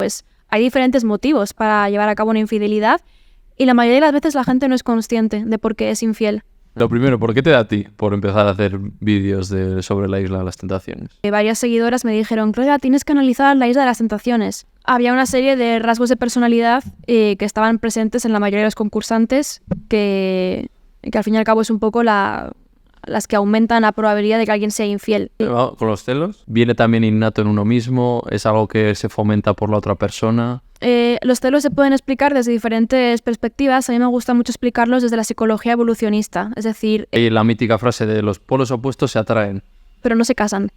pues hay diferentes motivos para llevar a cabo una infidelidad y la mayoría de las veces la gente no es consciente de por qué es infiel. Lo primero, ¿por qué te da a ti por empezar a hacer vídeos sobre la Isla de las Tentaciones? Varias seguidoras me dijeron, Clara, tienes que analizar la Isla de las Tentaciones. Había una serie de rasgos de personalidad que estaban presentes en la mayoría de los concursantes que al fin y al cabo es un poco las que aumentan la probabilidad de que alguien sea infiel. ¿Con los celos? ¿Viene también innato en uno mismo? ¿Es algo que se fomenta por la otra persona? Los celos se pueden explicar desde diferentes perspectivas. A mí me gusta mucho explicarlos desde la psicología evolucionista. Es decir... Y la mítica frase de los polos opuestos se atraen. Pero no se casan.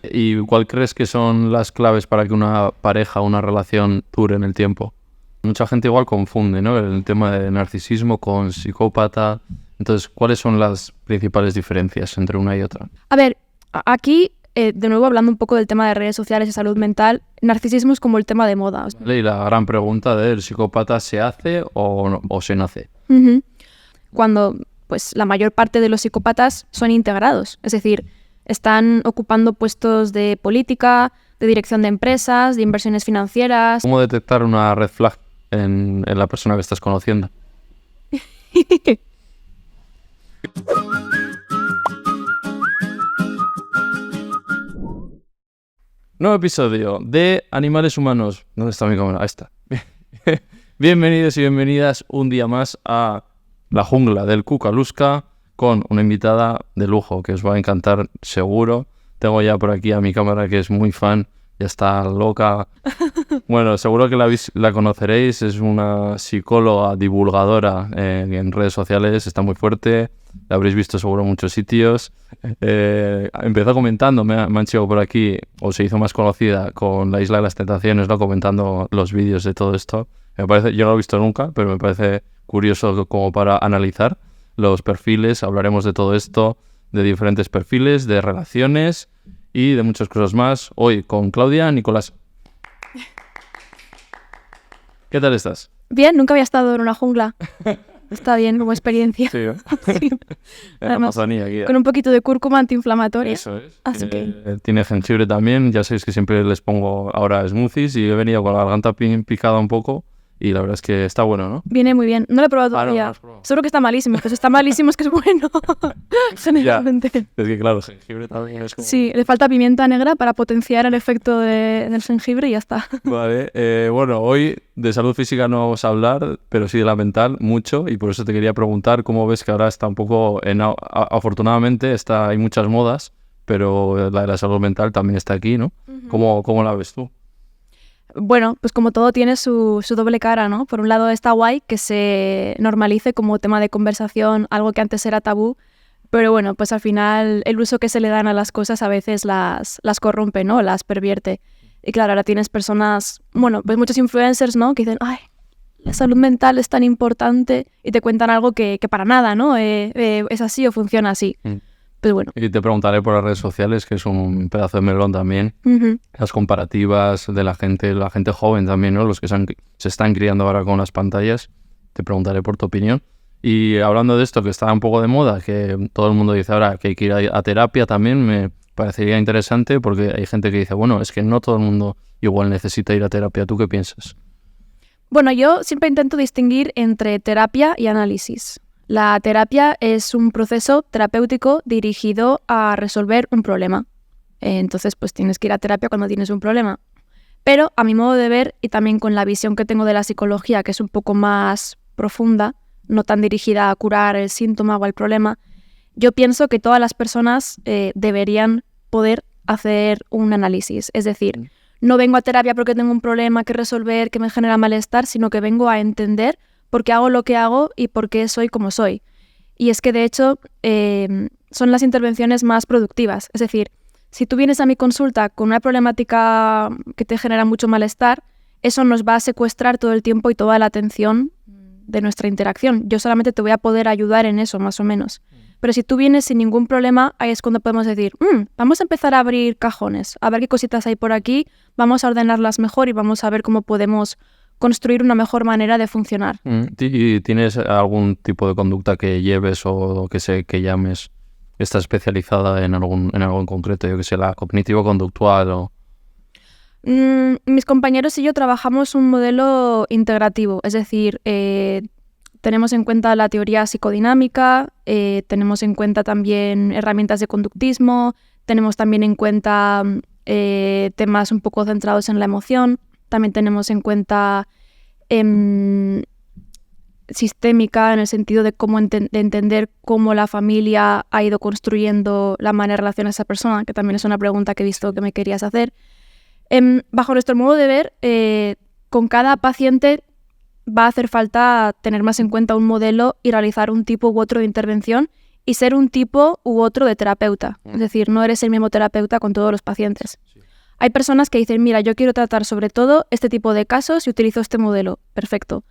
¿Y cuál crees que son las claves para que una pareja, una relación dure en el tiempo? Mucha gente igual confunde, ¿no?, el tema de narcisismo con psicópata. Entonces, ¿cuáles son las principales diferencias entre una y otra? A ver, aquí, de nuevo hablando un poco del tema de redes sociales y salud mental, narcisismo es como el tema de moda. Vale, y la gran pregunta de ¿el psicópata se hace o se nace? Uh-huh. Cuando pues la mayor parte de los psicópatas son integrados, es decir, están ocupando puestos de política, de dirección de empresas, de inversiones financieras. ¿Cómo detectar una red flag en la persona que estás conociendo? Nuevo episodio de Animales Humanos. ¿Dónde está mi cámara? Ahí está. Bienvenidos y bienvenidas un día más a la jungla del Kukaluska con una invitada de lujo que os va a encantar seguro. Tengo ya por aquí a mi cámara que es muy fan, ya está loca. Bueno, seguro que la conoceréis, es una psicóloga divulgadora en redes sociales, está muy fuerte, la habréis visto seguro en muchos sitios. Empezó comentando, me han llegado por aquí, o se hizo más conocida con la Isla de las Tentaciones, ¿no?, comentando los vídeos de todo esto. Me parece, yo no lo he visto nunca, pero me parece curioso como para analizar los perfiles. Hablaremos de todo esto, de diferentes perfiles, de relaciones y de muchas cosas más. Hoy con Claudia Nicolás. ¿Qué tal estás? Bien, nunca había estado en una jungla. Está bien como experiencia. Sí, ¿eh? Sí. En la Amazonía aquí. Con un poquito de cúrcuma antiinflamatoria. Eso es. Así que... Tiene jengibre también. Ya sabéis que siempre les pongo ahora smoothies y he venido con la garganta picada un poco. Y la verdad es que está bueno, ¿no? Viene muy bien. No lo he probado todavía. No lo has probado. Seguro que está malísimo. Pues está malísimo es que es bueno. Generalmente. Ya. Es que claro, jengibre también es como... Sí, le falta pimienta negra para potenciar el efecto del jengibre y ya está. Vale. Bueno, hoy de salud física no vamos a hablar, pero sí de la mental mucho. Y por eso te quería preguntar cómo ves que ahora está un poco... afortunadamente hay muchas modas, pero la de la salud mental también está aquí, ¿no? Uh-huh. ¿Cómo la ves tú? Bueno, pues como todo tiene su doble cara, ¿no? Por un lado está guay que se normalice como tema de conversación, algo que antes era tabú, pero bueno, pues al final el uso que se le dan a las cosas a veces las corrompe, ¿no? Las pervierte. Y claro, ahora tienes personas, bueno, pues muchos influencers, ¿no? Que dicen, ay, la salud mental es tan importante y te cuentan algo que para nada, ¿no? Es así o funciona así. Pues bueno. Y te preguntaré por las redes sociales, que es un pedazo de melón también. Uh-huh. Las comparativas de la gente joven también, ¿no? Los que se están criando ahora con las pantallas. Te preguntaré por tu opinión. Y hablando de esto, que está un poco de moda, que todo el mundo dice ahora que hay que ir a terapia también, me parecería interesante porque hay gente que dice, bueno, es que no todo el mundo igual necesita ir a terapia. ¿Tú qué piensas? Bueno, yo siempre intento distinguir entre terapia y análisis. La terapia es un proceso terapéutico dirigido a resolver un problema. Entonces, pues tienes que ir a terapia cuando tienes un problema. Pero a mi modo de ver, y también con la visión que tengo de la psicología, que es un poco más profunda, no tan dirigida a curar el síntoma o el problema, yo pienso que todas las personas deberían poder hacer un análisis. Es decir, no vengo a terapia porque tengo un problema que resolver, que me genera malestar, sino que vengo a entender por qué hago lo que hago y por qué soy como soy. Y es que, de hecho, son las intervenciones más productivas. Es decir, si tú vienes a mi consulta con una problemática que te genera mucho malestar, eso nos va a secuestrar todo el tiempo y toda la atención de nuestra interacción. Yo solamente te voy a poder ayudar en eso, más o menos. Pero si tú vienes sin ningún problema, ahí es cuando podemos decir, vamos a empezar a abrir cajones, a ver qué cositas hay por aquí, vamos a ordenarlas mejor y vamos a ver cómo podemos construir una mejor manera de funcionar. ¿Y tienes algún tipo de conducta que lleves o que llames, está especializada en algo en concreto? Yo que sé, la cognitivo-conductual o... Mis compañeros y yo trabajamos un modelo integrativo, es decir, tenemos en cuenta la teoría psicodinámica, tenemos en cuenta también herramientas de conductismo, tenemos también en cuenta temas un poco centrados en la emoción, también tenemos en cuenta sistémica en el sentido de cómo de entender cómo la familia ha ido construyendo la manera de relacionar a esa persona, que también es una pregunta que he visto que me querías hacer. Bajo nuestro modo de ver, con cada paciente va a hacer falta tener más en cuenta un modelo y realizar un tipo u otro de intervención y ser un tipo u otro de terapeuta. Es decir, no eres el mismo terapeuta con todos los pacientes. Sí. Hay personas que dicen, mira, yo quiero tratar sobre todo este tipo de casos y utilizo este modelo. Perfecto.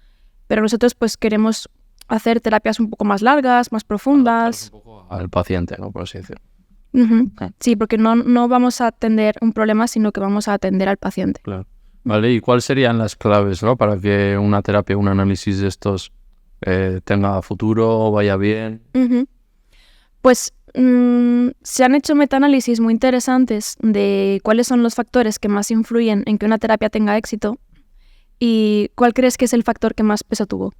Pero nosotros pues queremos hacer terapias un poco más largas, más profundas. Un poco al paciente, ¿no? Por así decirlo. Sí, porque no vamos a atender un problema, sino que vamos a atender al paciente. Claro. Vale, ¿y cuáles serían las claves, ¿no? Para que una terapia, un análisis de estos tenga futuro, vaya bien? Pues se han hecho metaanálisis muy interesantes de cuáles son los factores que más influyen en que una terapia tenga éxito. ¿Y cuál crees que es el factor que más peso tuvo?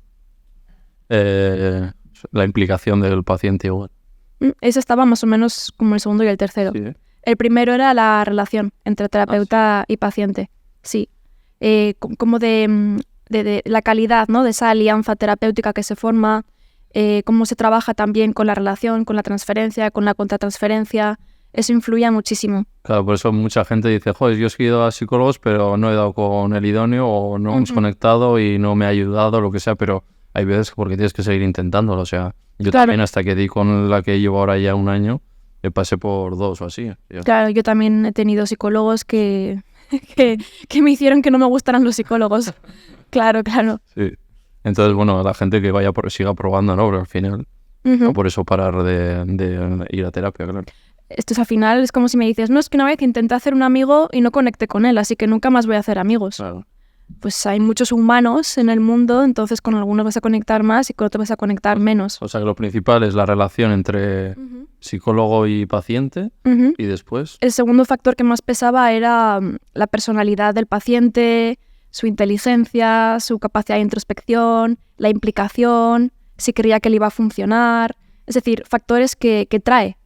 La implicación del paciente igual. Ese estaba más o menos como el segundo y el tercero. Sí, ¿eh? El primero era la relación entre terapeuta y paciente. Sí. Como de la calidad, ¿no? De esa alianza terapéutica que se forma, cómo se trabaja también con la relación, con la transferencia, con la contratransferencia. Eso influye muchísimo. Claro, por eso mucha gente dice, joder, yo he ido a psicólogos, pero no he dado con el idóneo o no hemos conectado y no me ha ayudado, lo que sea, pero hay veces porque tienes que seguir intentándolo. O sea, yo también hasta que di con la que llevo ahora ya un año, pasé por 2 o así. Claro, yo también he tenido psicólogos que me hicieron que no me gustaran los psicólogos. Claro. Sí. Entonces, bueno, la gente que siga probando, ¿no? Pero al final, no por eso parar de ir a terapia, claro. Esto es al final, es como si me dices, no, es que una vez intenté hacer un amigo y no conecté con él, así que nunca más voy a hacer amigos. Claro. Pues hay muchos humanos en el mundo, entonces con algunos vas a conectar más y con otros vas a conectar menos. O sea que lo principal es la relación entre psicólogo y paciente y después... El segundo factor que más pesaba era la personalidad del paciente, su inteligencia, su capacidad de introspección, la implicación, si creía que le iba a funcionar. Es decir, factores que trae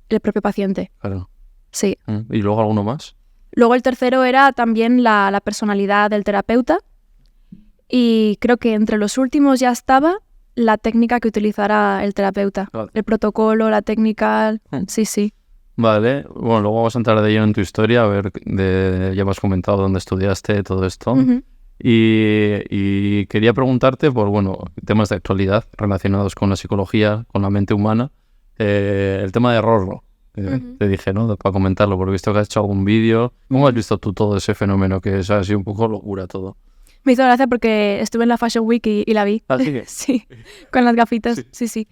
el propio paciente. Claro. Sí. ¿Y luego alguno más? Luego el tercero era también la personalidad del terapeuta y creo que entre los últimos ya estaba la técnica que utilizará el terapeuta. Vale. El protocolo, la técnica, sí. Vale, bueno, luego vamos a entrar de lleno en tu historia, a ver, ya me has comentado dónde estudiaste, todo esto. Y quería preguntarte por, temas de actualidad relacionados con la psicología, con la mente humana. El tema de Rorro, te dije, ¿no? Para comentarlo, porque he visto que has hecho algún vídeo. ¿Cómo has visto tú todo ese fenómeno que es así un poco locura todo? Me hizo gracia porque estuve en la Fashion Week y la vi. ¿Ah, sí? Sí, con las gafitas, sí.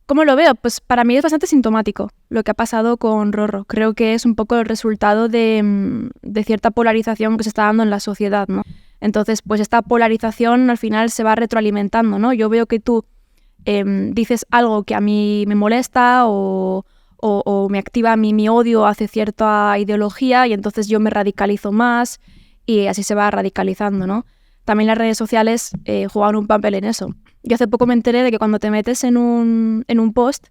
¿Cómo lo veo? Pues para mí es bastante sintomático lo que ha pasado con Rorro. Creo que es un poco el resultado de cierta polarización que se está dando en la sociedad, ¿no? Entonces, pues esta polarización al final se va retroalimentando, ¿no? Yo veo que tú dices algo que a mí me molesta o me activa mi odio hacia cierta ideología y entonces yo me radicalizo más y así se va radicalizando, ¿no? También las redes sociales juegan un papel en eso. Yo hace poco me enteré de que cuando te metes en un post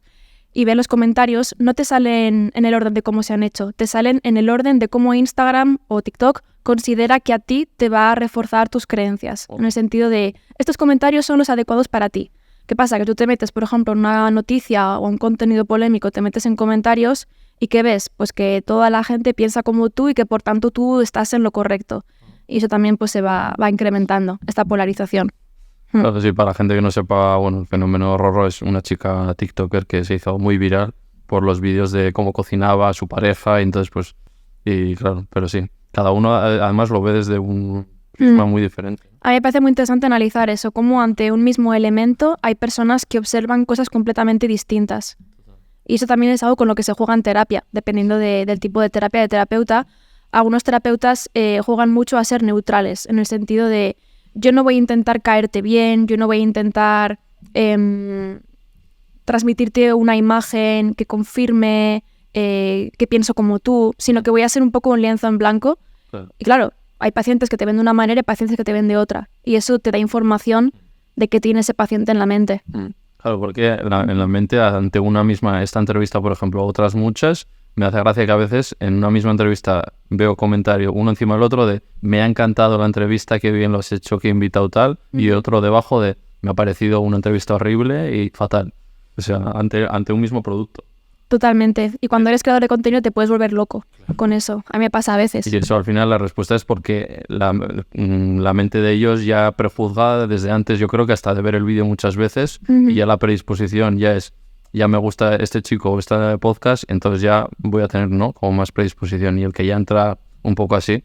y ves los comentarios, no te salen en el orden de cómo se han hecho, te salen en el orden de cómo Instagram o TikTok considera que a ti te va a reforzar tus creencias, en el sentido de estos comentarios son los adecuados para ti. ¿Qué pasa? Que tú te metes, por ejemplo, en una noticia o un contenido polémico, te metes en comentarios y ¿qué ves? Pues que toda la gente piensa como tú y que por tanto tú estás en lo correcto. Y eso también pues se va incrementando, esta polarización. Claro, sí, para la gente que no sepa, el fenómeno Rorro es una chica tiktoker que se hizo muy viral por los vídeos de cómo cocinaba a su pareja y entonces pues, y claro, pero sí, cada uno además lo ve desde un prisma muy diferente. A mí me parece muy interesante analizar eso, cómo ante un mismo elemento hay personas que observan cosas completamente distintas. Y eso también es algo con lo que se juega en terapia, dependiendo del tipo de terapia de terapeuta. Algunos terapeutas juegan mucho a ser neutrales, en el sentido de yo no voy a intentar caerte bien, yo no voy a intentar transmitirte una imagen que confirme que pienso como tú, sino que voy a ser un poco un lienzo en blanco Claro. Y claro, hay pacientes que te ven de una manera y pacientes que te ven de otra. Y eso te da información de qué tiene ese paciente en la mente. Claro, porque en la mente, ante una misma, esta entrevista, por ejemplo, otras muchas, me hace gracia que a veces en una misma entrevista veo comentarios uno encima del otro de me ha encantado la entrevista, qué bien lo has hecho, qué invitado tal, y otro debajo de me ha parecido una entrevista horrible y fatal. O sea, ante un mismo producto. Totalmente. Y cuando eres creador de contenido te puedes volver loco con eso. A mí me pasa a veces. Y eso al final la respuesta es porque la mente de ellos ya prejuzgada desde antes, yo creo que hasta de ver el vídeo muchas veces, y ya la predisposición ya es, ya me gusta este chico o este podcast, entonces ya voy a tener, ¿no?, como más predisposición. Y el que ya entra un poco así.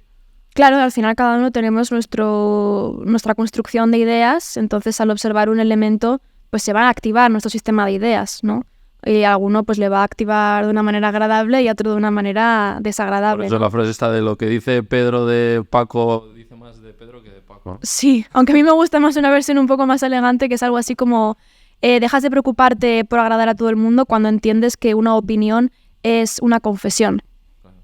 Claro, al final cada uno tenemos nuestra construcción de ideas, entonces al observar un elemento pues se va a activar nuestro sistema de ideas, ¿no? Y a alguno pues le va a activar de una manera agradable y a otro de una manera desagradable. Por eso la frase está de lo que dice Pedro de Paco, dice más de Pedro que de Paco. Sí, aunque a mí me gusta más una versión un poco más elegante, que es algo así como dejas de preocuparte por agradar a todo el mundo cuando entiendes que una opinión es una confesión. Claro.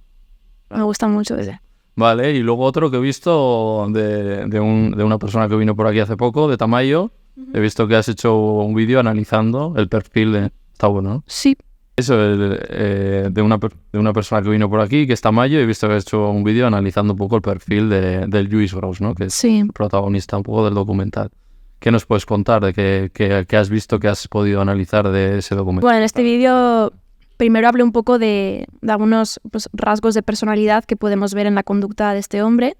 Me gusta mucho ese. Vale, y luego otro que he visto de una persona que vino por aquí hace poco, de Tamayo. He visto que has hecho un vídeo analizando el perfil de... Está bueno, ¿no? Sí. Eso, de una persona que vino por aquí, que es Tamayo, he visto que has hecho un vídeo analizando un poco el perfil del Lluís Gros, ¿no? Que es Sí. el protagonista un poco del documental. ¿Qué nos puedes contar de qué has visto, que has podido analizar de ese documental? Bueno, en este vídeo primero hablé un poco de algunos pues, rasgos de personalidad que podemos ver en la conducta de este hombre.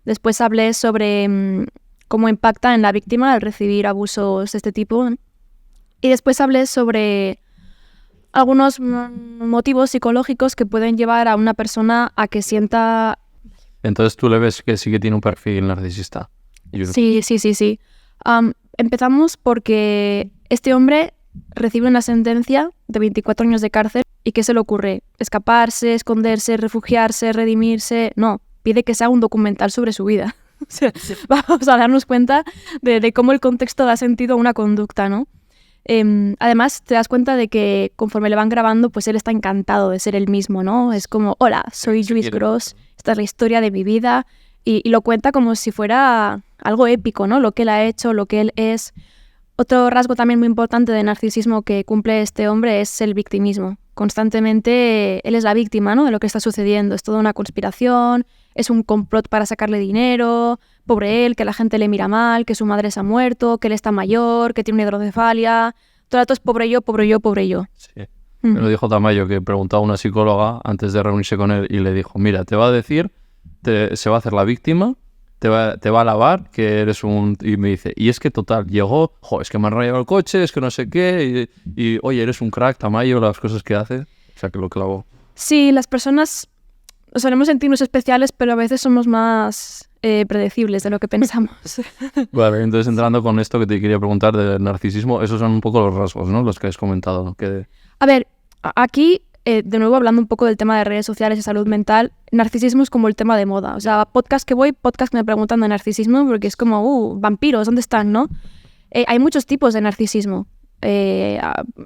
Después hablé sobre cómo impacta en la víctima al recibir abusos de este tipo. Y después hablé sobre algunos motivos psicológicos que pueden llevar a una persona a que sienta... Entonces tú le ves que sí que tiene un perfil narcisista. Sí. Empezamos porque este hombre recibe una sentencia de 24 años de cárcel. ¿Y qué se le ocurre? ¿Escaparse, esconderse, refugiarse, redimirse? No, pide que sea un documental sobre su vida. O sea, vamos a darnos cuenta de cómo el contexto da sentido a una conducta, ¿no? Además, te das cuenta de que conforme le van grabando, pues él está encantado de ser él mismo, ¿no? Es como, hola, soy Lluís Gros, esta es la historia de mi vida, y lo cuenta como si fuera algo épico, ¿no? Lo que él ha hecho, lo que él es. Otro rasgo también muy importante de narcisismo que cumple este hombre es el victimismo. Constantemente él es la víctima, ¿no?, de lo que está sucediendo. Es toda una conspiración, es un complot para sacarle dinero, pobre él, que la gente le mira mal, que su madre se ha muerto, que él está mayor, que tiene una hidrocefalia. Todo el rato es pobre yo, pobre yo, pobre yo. Sí. Me lo dijo Tamayo, que preguntaba a una psicóloga antes de reunirse con él y le dijo, mira, te va a decir, se va a hacer la víctima, te va a alabar que eres un... Y me dice, y es que total, llegó, es que me han rayado el coche, es que no sé qué, y oye, eres un crack, Tamayo, las cosas que haces. O sea, que lo clavó. Sí, las personas solemos sentirnos especiales, pero a veces somos más predecibles de lo que pensamos. Vale, entonces entrando con esto que te quería preguntar del narcisismo, esos son un poco los rasgos, ¿no?, los que has comentado. A ver, aquí, de nuevo hablando un poco del tema de redes sociales y salud mental, narcisismo es como el tema de moda. O sea, podcast que me preguntan de narcisismo porque es como, vampiros, ¿dónde están, no? Hay muchos tipos de narcisismo.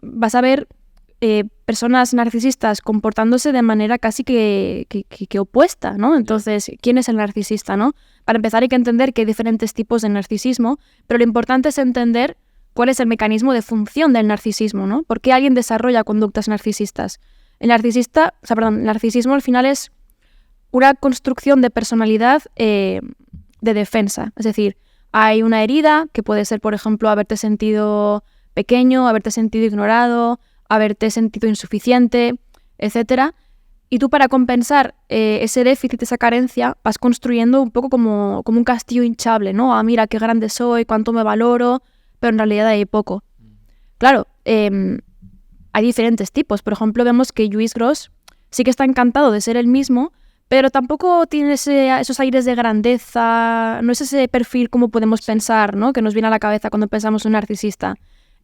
Vas a ver personas narcisistas comportándose de manera casi que opuesta, ¿no? Entonces, ¿quién es el narcisista, no? Para empezar hay que entender que hay diferentes tipos de narcisismo, pero lo importante es entender cuál es el mecanismo de función del narcisismo, ¿no? ¿Por qué alguien desarrolla conductas narcisistas? El narcisismo al final es una construcción de personalidad de defensa. Es decir, hay una herida que puede ser, por ejemplo, haberte sentido pequeño, haberte sentido ignorado, haberte sentido insuficiente, etcétera. Y tú, para compensar ese déficit, esa carencia, vas construyendo un poco como un castillo hinchable, ¿no? Ah, mira qué grande soy, cuánto me valoro, pero en realidad hay poco. Claro, hay diferentes tipos. Por ejemplo, vemos que Lluís Gros sí que está encantado de ser él mismo, pero tampoco tiene esos aires de grandeza, no es ese perfil como podemos pensar, ¿no?, que nos viene a la cabeza cuando pensamos en un narcisista.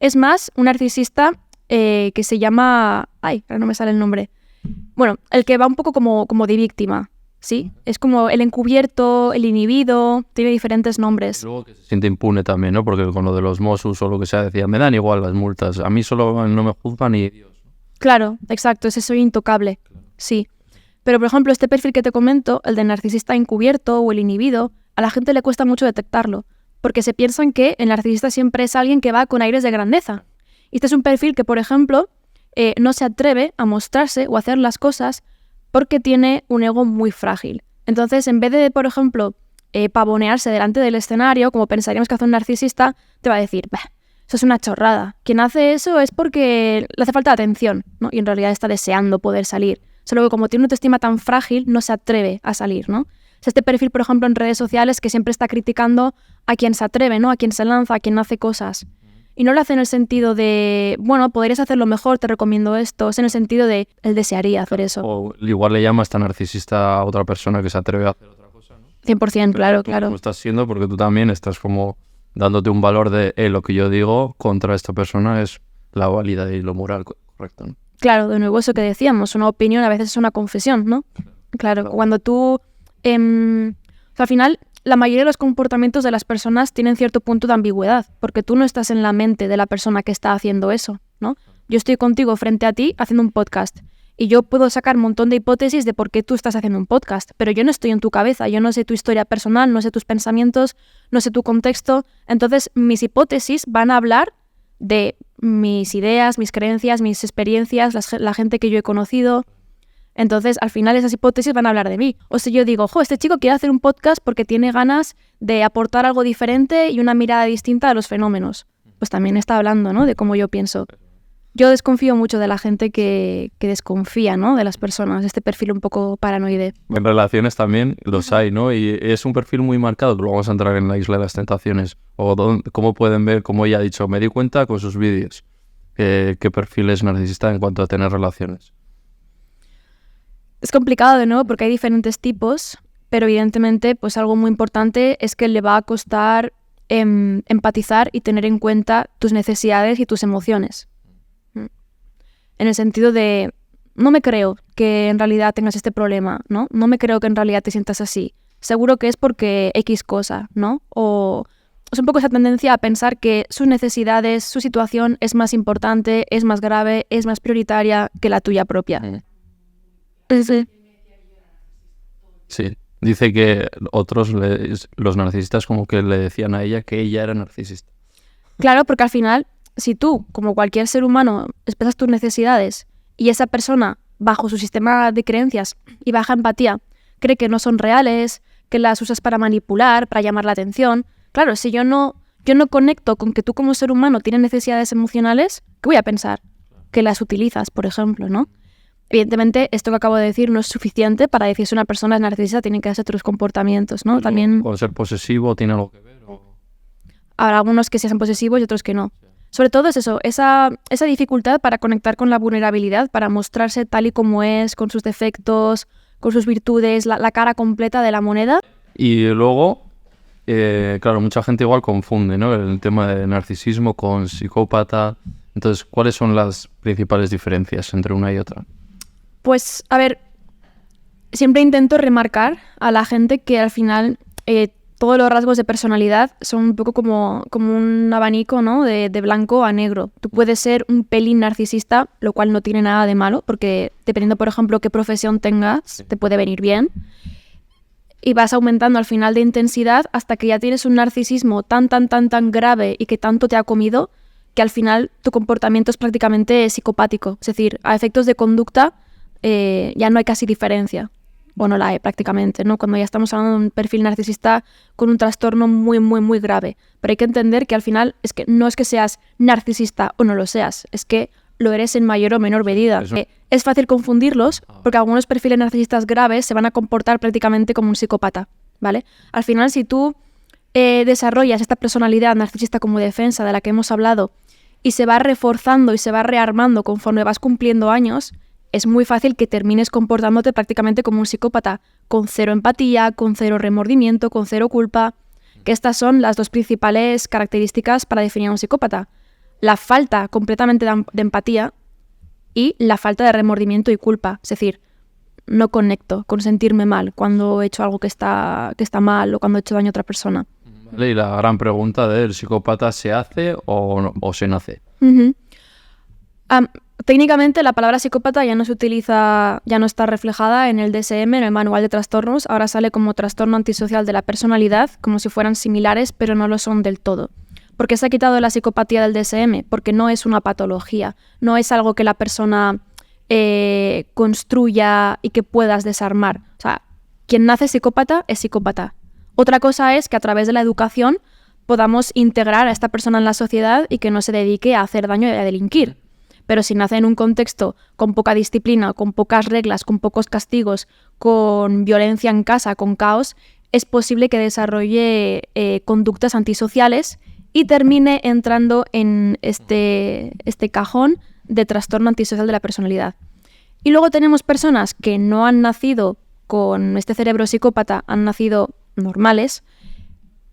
Es más, un narcisista que se llama... ahora no me sale el nombre. Bueno, el que va un poco como de víctima, ¿sí? Es como el encubierto, el inhibido, tiene diferentes nombres. Y luego que se siente impune también, ¿no? Porque con lo de los Mossos o lo que sea, decía, me dan igual las multas, a mí solo no me juzgan y Dios. Claro, exacto, ese soy intocable, sí. Pero, por ejemplo, este perfil que te comento, el de narcisista encubierto o el inhibido, a la gente le cuesta mucho detectarlo, porque se piensan que el narcisista siempre es alguien que va con aires de grandeza. Y este es un perfil que, por ejemplo, no se atreve a mostrarse o a hacer las cosas porque tiene un ego muy frágil. Entonces, en vez de, por ejemplo, pavonearse delante del escenario, como pensaríamos que hace un narcisista, te va a decir, bah, eso es una chorrada. Quien hace eso es porque le hace falta atención, ¿no? Y en realidad está deseando poder salir. Solo que como tiene una autoestima tan frágil, no se atreve a salir, ¿no? Es este perfil, por ejemplo, en redes sociales que siempre está criticando a quien se atreve, ¿no? A quien se lanza, a quien hace cosas. Y no lo hace en el sentido de, bueno, podrías hacerlo mejor, te recomiendo esto. Es en el sentido de, él desearía hacer eso. O igual le llama hasta narcisista a otra persona que se atreve a hacer otra cosa, ¿no? 100%, claro, claro. Lo estás siendo porque tú también estás como dándote un valor de lo que yo digo contra esta persona es la válida y lo moral correcto, ¿no? Claro, de nuevo eso que decíamos, una opinión a veces es una confesión, ¿no? Claro, cuando tú... al final, la mayoría de los comportamientos de las personas tienen cierto punto de ambigüedad, porque tú no estás en la mente de la persona que está haciendo eso, ¿no? Yo estoy contigo frente a ti haciendo un podcast y yo puedo sacar un montón de hipótesis de por qué tú estás haciendo un podcast, pero yo no estoy en tu cabeza, yo no sé tu historia personal, no sé tus pensamientos, no sé tu contexto. Entonces, mis hipótesis van a hablar de mis ideas, mis creencias, mis experiencias, la gente que yo he conocido. Entonces, al final, esas hipótesis van a hablar de mí. O si yo digo, este chico quiere hacer un podcast porque tiene ganas de aportar algo diferente y una mirada distinta a los fenómenos. Pues también está hablando, ¿no?, de cómo yo pienso. Yo desconfío mucho de la gente que desconfía, ¿no?, de las personas, este perfil un poco paranoide. En relaciones también los hay, ¿no? Y es un perfil muy marcado, que luego vamos a entrar en la Isla de las Tentaciones. O cómo pueden ver, como ella ha dicho, me di cuenta con sus vídeos, qué perfil es narcisista en cuanto a tener relaciones. Es complicado de nuevo porque hay diferentes tipos, pero evidentemente pues algo muy importante es que le va a costar empatizar y tener en cuenta tus necesidades y tus emociones. En el sentido de, no me creo que en realidad tengas este problema, ¿no? No me creo que en realidad te sientas así. Seguro que es porque X cosa, ¿no? O es un poco esa tendencia a pensar que sus necesidades, su situación es más importante, es más grave, es más prioritaria que la tuya propia. Sí, dice que otros, los narcisistas, como que le decían a ella que ella era narcisista. Claro, porque al final, si tú, como cualquier ser humano, expresas tus necesidades y esa persona, bajo su sistema de creencias y baja empatía, cree que no son reales, que las usas para manipular, para llamar la atención. Claro, si yo no conecto con que tú como ser humano tienes necesidades emocionales, ¿qué voy a pensar? Que las utilizas, por ejemplo, ¿no? Evidentemente, esto que acabo de decir no es suficiente para decir si una persona es narcisista, tienen que hacer otros comportamientos, ¿no? También ¿Con ser posesivo tiene algo que ver? Habrá algunos que sean posesivos y otros que no. Sobre todo es eso, esa dificultad para conectar con la vulnerabilidad, para mostrarse tal y como es, con sus defectos, con sus virtudes, la cara completa de la moneda. Y luego, claro, mucha gente igual confunde, ¿no?, el tema de narcisismo con psicópata. Entonces, ¿cuáles son las principales diferencias entre una y otra? Pues, a ver, siempre intento remarcar a la gente que al final todos los rasgos de personalidad son un poco como un abanico, ¿no?, de blanco a negro. Tú puedes ser un pelín narcisista, lo cual no tiene nada de malo, porque dependiendo, por ejemplo, qué profesión tengas, te puede venir bien. Y vas aumentando al final de intensidad hasta que ya tienes un narcisismo tan grave y que tanto te ha comido que al final tu comportamiento es prácticamente psicopático. Es decir, a efectos de conducta ya no hay casi diferencia. O no la hay prácticamente, ¿no? Cuando ya estamos hablando de un perfil narcisista con un trastorno muy grave. Pero hay que entender que al final no es que seas narcisista o no lo seas, es que lo eres en mayor o menor medida. Es fácil confundirlos porque algunos perfiles narcisistas graves se van a comportar prácticamente como un psicópata, ¿vale? Al final, si tú desarrollas esta personalidad narcisista como defensa de la que hemos hablado y se va reforzando y se va rearmando conforme vas cumpliendo años, es muy fácil que termines comportándote prácticamente como un psicópata, con cero empatía, con cero remordimiento, con cero culpa, que estas son las dos principales características para definir a un psicópata. La falta completamente de empatía y la falta de remordimiento y culpa. Es decir, no conecto con sentirme mal cuando he hecho algo que está mal o cuando he hecho daño a otra persona. Vale, y la gran pregunta de ¿el psicópata se hace o se nace? técnicamente la palabra psicópata ya no se utiliza, ya no está reflejada en el DSM, en el manual de trastornos, ahora sale como trastorno antisocial de la personalidad, como si fueran similares, pero no lo son del todo. ¿Por qué se ha quitado la psicopatía del DSM? Porque no es una patología, no es algo que la persona construya y que puedas desarmar. O sea, quien nace psicópata es psicópata. Otra cosa es que a través de la educación podamos integrar a esta persona en la sociedad y que no se dedique a hacer daño y a delinquir. Pero si nace en un contexto con poca disciplina, con pocas reglas, con pocos castigos, con violencia en casa, con caos, es posible que desarrolle conductas antisociales y termine entrando en este cajón de trastorno antisocial de la personalidad. Y luego tenemos personas que no han nacido con este cerebro psicópata, han nacido normales,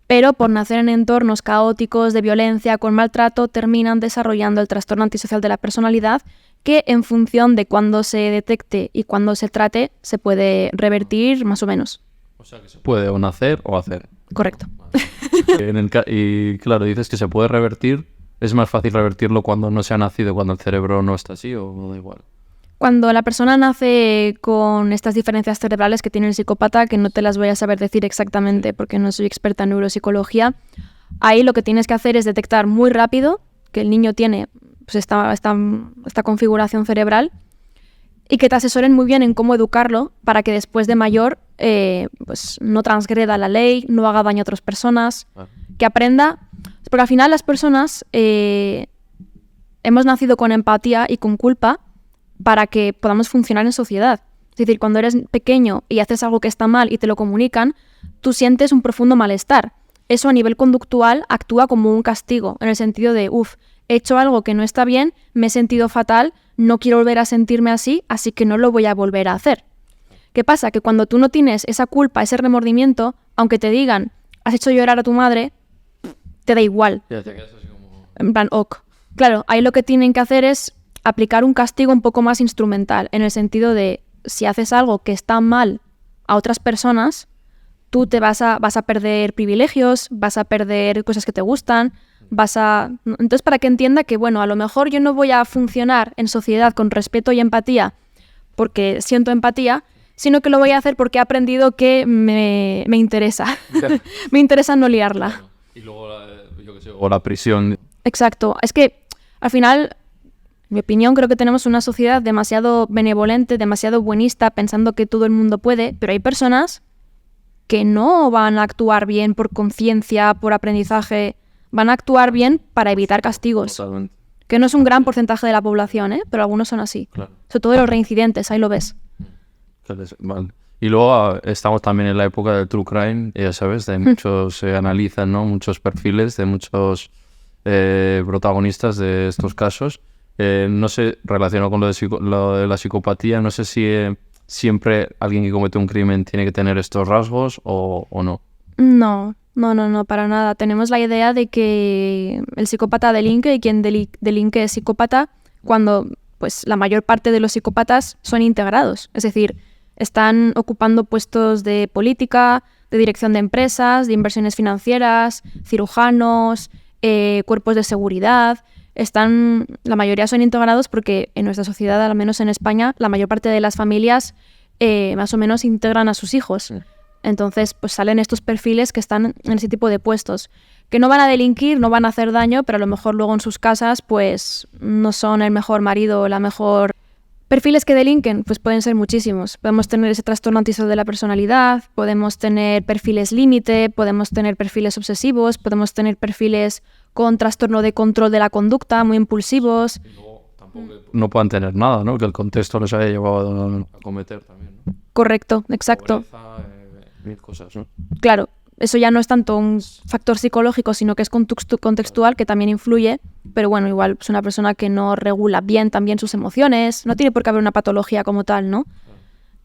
pero por nacer en entornos caóticos, de violencia, con maltrato, terminan desarrollando el trastorno antisocial de la personalidad, que en función de cuándo se detecte y cuándo se trate, se puede revertir más o menos. O sea, que se puede o nacer o hacer. Correcto. Y claro, dices que se puede revertir. ¿Es más fácil revertirlo cuando no se ha nacido, cuando el cerebro no está así, o da igual? Cuando la persona nace con estas diferencias cerebrales que tiene el psicópata, que no te las voy a saber decir exactamente porque no soy experta en neuropsicología, ahí lo que tienes que hacer es detectar muy rápido que el niño tiene pues, esta configuración cerebral y que te asesoren muy bien en cómo educarlo para que después de mayor pues no transgreda la ley, no haga daño a otras personas, que aprenda. Porque al final las personas hemos nacido con empatía y con culpa para que podamos funcionar en sociedad. Es decir, cuando eres pequeño y haces algo que está mal y te lo comunican, tú sientes un profundo malestar. Eso a nivel conductual actúa como un castigo, en el sentido de, he hecho algo que no está bien, me he sentido fatal, no quiero volver a sentirme así, así que no lo voy a volver a hacer. ¿Qué pasa? Que cuando tú no tienes esa culpa, ese remordimiento, aunque te digan, has hecho llorar a tu madre, te da igual. Ya te quedas así como... En plan, ok. Claro, ahí lo que tienen que hacer es aplicar un castigo un poco más instrumental, en el sentido de, si haces algo que está mal a otras personas, tú te vas a perder privilegios, vas a perder cosas que te gustan, Entonces, para que entienda que, bueno, a lo mejor yo no voy a funcionar en sociedad con respeto y empatía porque siento empatía, sino que lo voy a hacer porque he aprendido que me interesa. Me interesa no liarla. Y luego, o la prisión. Exacto. Es que, al final, en mi opinión, creo que tenemos una sociedad demasiado benevolente, demasiado buenista, pensando que todo el mundo puede, pero hay personas que no van a actuar bien por conciencia, por aprendizaje, van a actuar bien para evitar castigos. Totalmente. Que no es un gran porcentaje de la población, pero algunos son así. Claro. Sobre todo los reincidentes, ahí lo ves. Vale. Y luego estamos también en la época del true crime, ya sabes, de muchos se analizan, ¿no? Muchos perfiles de muchos protagonistas de estos casos. No sé, relacionado con lo de la psicopatía, no sé si siempre alguien que comete un crimen tiene que tener estos rasgos o no. No, para nada. Tenemos la idea de que el psicópata delinque y quien delinque es psicópata cuando pues la mayor parte de los psicópatas son integrados. Es decir, están ocupando puestos de política, de dirección de empresas, de inversiones financieras, cirujanos, cuerpos de seguridad. La mayoría son integrados porque en nuestra sociedad, al menos en España, la mayor parte de las familias más o menos integran a sus hijos. Entonces, pues salen estos perfiles que están en ese tipo de puestos, que no van a delinquir, no van a hacer daño, pero a lo mejor luego en sus casas, pues no son el mejor marido o la mejor... Perfiles que delinquen, pues pueden ser muchísimos. Podemos tener ese trastorno antisocial de la personalidad, podemos tener perfiles límite, podemos tener perfiles obsesivos, podemos tener perfiles con trastorno de control de la conducta, muy impulsivos. Y luego tampoco no puedan tener nada, ¿no? Que el contexto les haya llevado a cometer también, ¿no? Correcto, exacto. Pobreza, mil cosas, ¿no? Claro, eso ya no es tanto un factor psicológico, sino que es contextual, que también influye, pero bueno, igual es una persona que no regula bien también sus emociones, no tiene por qué haber una patología como tal, ¿no?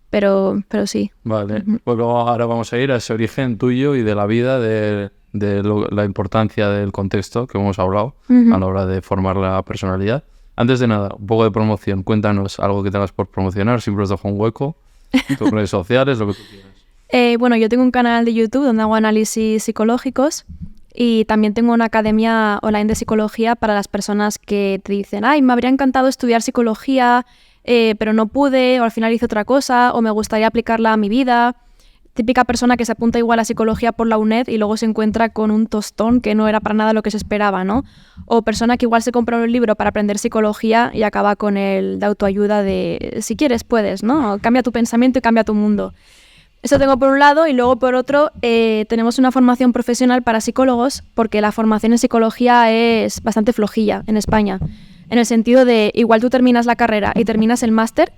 Pero sí. Vale, pues ahora vamos a ir a ese origen tuyo y de la vida, de la importancia del contexto que hemos hablado a la hora de formar la personalidad. Antes de nada, un poco de promoción, cuéntanos algo que tengas por promocionar, siempre os dejo un hueco, tus redes sociales, lo que tú quieras. Bueno, yo tengo un canal de YouTube donde hago análisis psicológicos y también tengo una academia online de psicología para las personas que te dicen, ay, me habría encantado estudiar psicología, pero no pude, o al final hice otra cosa, o me gustaría aplicarla a mi vida. Típica persona que se apunta igual a psicología por la UNED y luego se encuentra con un tostón que no era para nada lo que se esperaba, ¿no? O persona que igual se compra un libro para aprender psicología y acaba con el de autoayuda de si quieres puedes, ¿no? Cambia tu pensamiento y cambia tu mundo. Eso tengo por un lado y luego por otro tenemos una formación profesional para psicólogos porque la formación en psicología es bastante flojilla en España, en el sentido de igual tú terminas la carrera y terminas el máster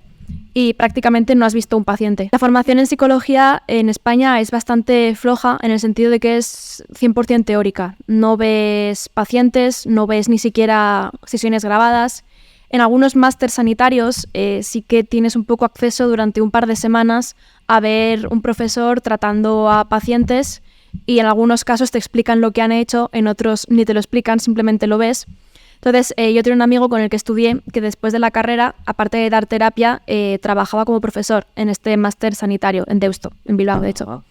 y prácticamente no has visto un paciente. La formación en psicología en España es bastante floja en el sentido de que es 100% teórica. No ves pacientes, no ves ni siquiera sesiones grabadas. En algunos másters sanitarios sí que tienes un poco acceso durante un par de semanas a ver un profesor tratando a pacientes y en algunos casos te explican lo que han hecho, en otros ni te lo explican, simplemente lo ves. Entonces, yo tenía un amigo con el que estudié que después de la carrera, aparte de dar terapia, trabajaba como profesor en este máster sanitario en Deusto, en Bilbao, de hecho.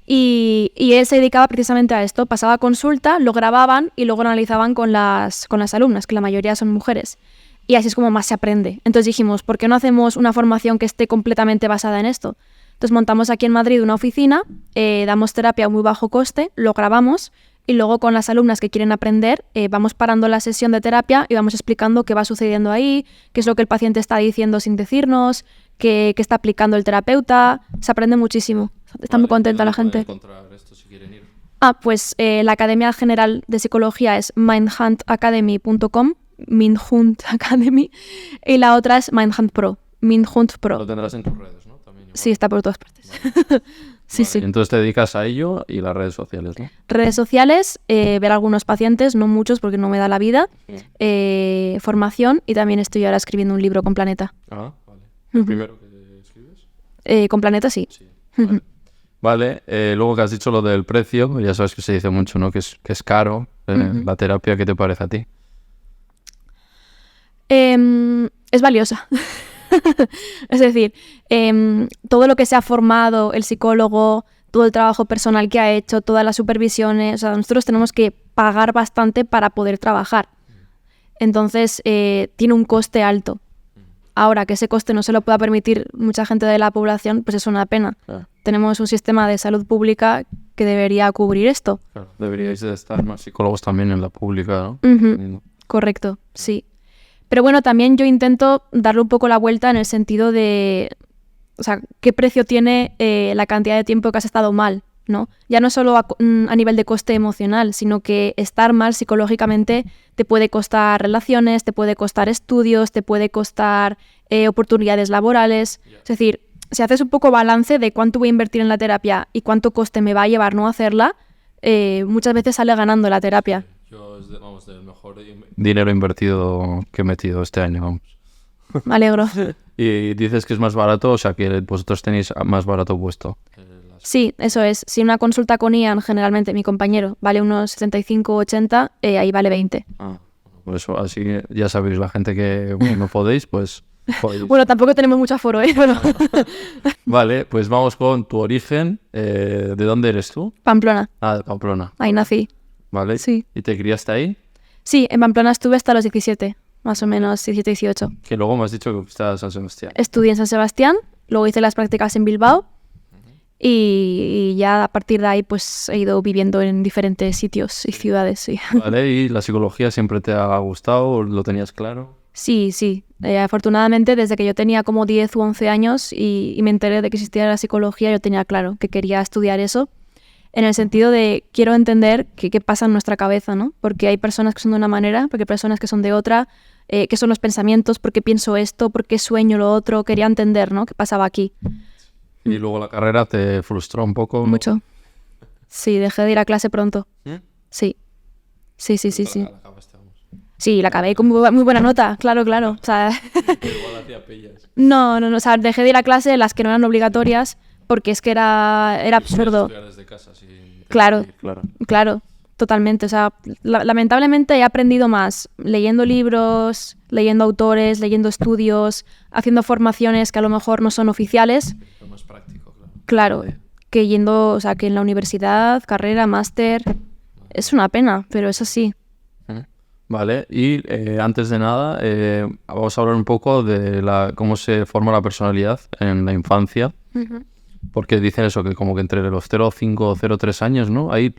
Y él se dedicaba precisamente a esto. Pasaba consulta, lo grababan y luego lo analizaban con las alumnas, que la mayoría son mujeres. Y así es como más se aprende. Entonces dijimos, ¿por qué no hacemos una formación que esté completamente basada en esto? Entonces montamos aquí en Madrid una oficina, damos terapia a muy bajo coste, lo grabamos y luego con las alumnas que quieren aprender vamos parando la sesión de terapia y vamos explicando qué va sucediendo ahí, qué es lo que el paciente está diciendo sin decirnos, qué está aplicando el terapeuta. Se aprende muchísimo. Está muy contenta la gente. Encontrar esto si quieren ir? Pues la Academia General de Psicología es mindhuntacademy.com, Mindhunt Academy, y la otra es Mindhunt Pro, Mindhunt Pro. Lo tendrás en tus redes, ¿no? También, sí, está por todas partes. Vale. Sí, Vale. sí. Entonces te dedicas a ello y las redes sociales, ¿no? Redes sociales, ver algunos pacientes, no muchos porque no me da la vida, formación y también estoy ahora escribiendo un libro con Planeta. Ah, vale. ¿El primero que escribes? Con Planeta sí. Sí. Vale. Vale, luego que has dicho lo del precio, ya sabes que se dice mucho, ¿no? Que es caro la terapia. ¿Qué te parece a ti? Es valiosa. Es decir, todo lo que se ha formado el psicólogo, todo el trabajo personal que ha hecho, todas las supervisiones, o sea, nosotros tenemos que pagar bastante para poder trabajar. Entonces, tiene un coste alto. Ahora, que ese coste no se lo pueda permitir mucha gente de la población, pues es una pena. Claro. Tenemos un sistema de salud pública que debería cubrir esto. Claro. Deberíais de estar más psicólogos también en la pública, ¿no? Correcto, sí. Pero bueno, también yo intento darle un poco la vuelta en el sentido de, o sea, qué precio tiene la cantidad de tiempo que has estado mal, ¿no? Ya no solo a nivel de coste emocional, sino que estar mal psicológicamente te puede costar relaciones, te puede costar estudios, te puede costar oportunidades laborales. Es decir, si haces un poco balance de cuánto voy a invertir en la terapia y cuánto coste me va a llevar no hacerla, muchas veces sale ganando la terapia. Yo es del mejor dinero invertido que he metido este año, vamos. Me alegro. Y dices que es más barato, o sea que vosotros tenéis más barato puesto. Sí, eso es. Si una consulta con Ian, generalmente mi compañero, vale unos 75 o 80, ahí vale 20. Por eso, así ya sabéis, la gente que no podéis, pues podéis. Bueno, tampoco tenemos mucho aforo, ¿eh? Pero... Vale, pues vamos con tu origen. ¿De dónde eres tú? Pamplona. De Pamplona. Ahí nací. Vale. Sí. ¿Y te criaste ahí? Sí, en Pamplona estuve hasta los 17, más o menos 17, 18. Que luego me has dicho que fuiste a San Sebastián. Estudié en San Sebastián, luego hice las prácticas en Bilbao y ya a partir de ahí pues he ido viviendo en diferentes sitios y ciudades, sí. Vale, ¿y la psicología siempre te ha gustado? ¿Lo tenías claro? Sí, sí. Afortunadamente, desde que yo tenía como 10 u 11 años y me enteré de que existía la psicología, yo tenía claro que quería estudiar eso. En el sentido de quiero entender qué pasa en nuestra cabeza, ¿no? Porque hay personas que son de una manera, porque hay personas que son de otra, qué son los pensamientos, por qué pienso esto, por qué sueño lo otro. Quería entender, ¿no? ¿Qué pasaba aquí? Y luego la carrera te frustró un poco, ¿no? Mucho. Sí, dejé de ir a clase pronto. Sí. Sí. Sí, la acabé con muy buena nota, claro. O sea... Igual hacía pillas. No, o sea, dejé de ir a clase las que no eran obligatorias porque es que era absurdo. Desde casa, Claro, totalmente. O sea, lamentablemente he aprendido más leyendo libros, leyendo autores, leyendo estudios, haciendo formaciones que a lo mejor no son oficiales. Lo más práctico, Claro, que yendo, o sea, que en la universidad, carrera, máster, Es una pena, pero es así. Vale, y antes de nada, vamos a hablar un poco de cómo se forma la personalidad en la infancia. Porque dicen eso, que como que entre los 0,5 o 0,3 años, ¿no? Ahí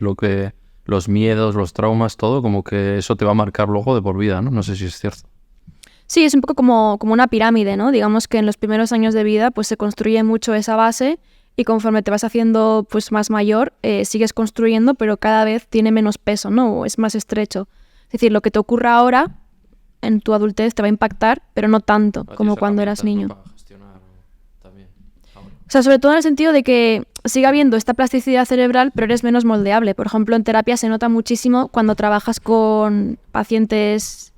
los miedos, los traumas, todo, como que eso te va a marcar luego de por vida, ¿no? No sé si es cierto. Sí, es un poco como una pirámide, ¿no? Digamos que en los primeros años de vida pues se construye mucho esa base y conforme te vas haciendo pues más mayor, sigues construyendo, pero cada vez tiene menos peso, ¿no? O es más estrecho. Es decir, lo que te ocurra ahora en tu adultez te va a impactar, pero no tanto como cuando eras niño. O sea, sobre todo en el sentido de que sigue habiendo esta plasticidad cerebral, pero eres menos moldeable. Por ejemplo, en terapia se nota muchísimo cuando trabajas con pacientes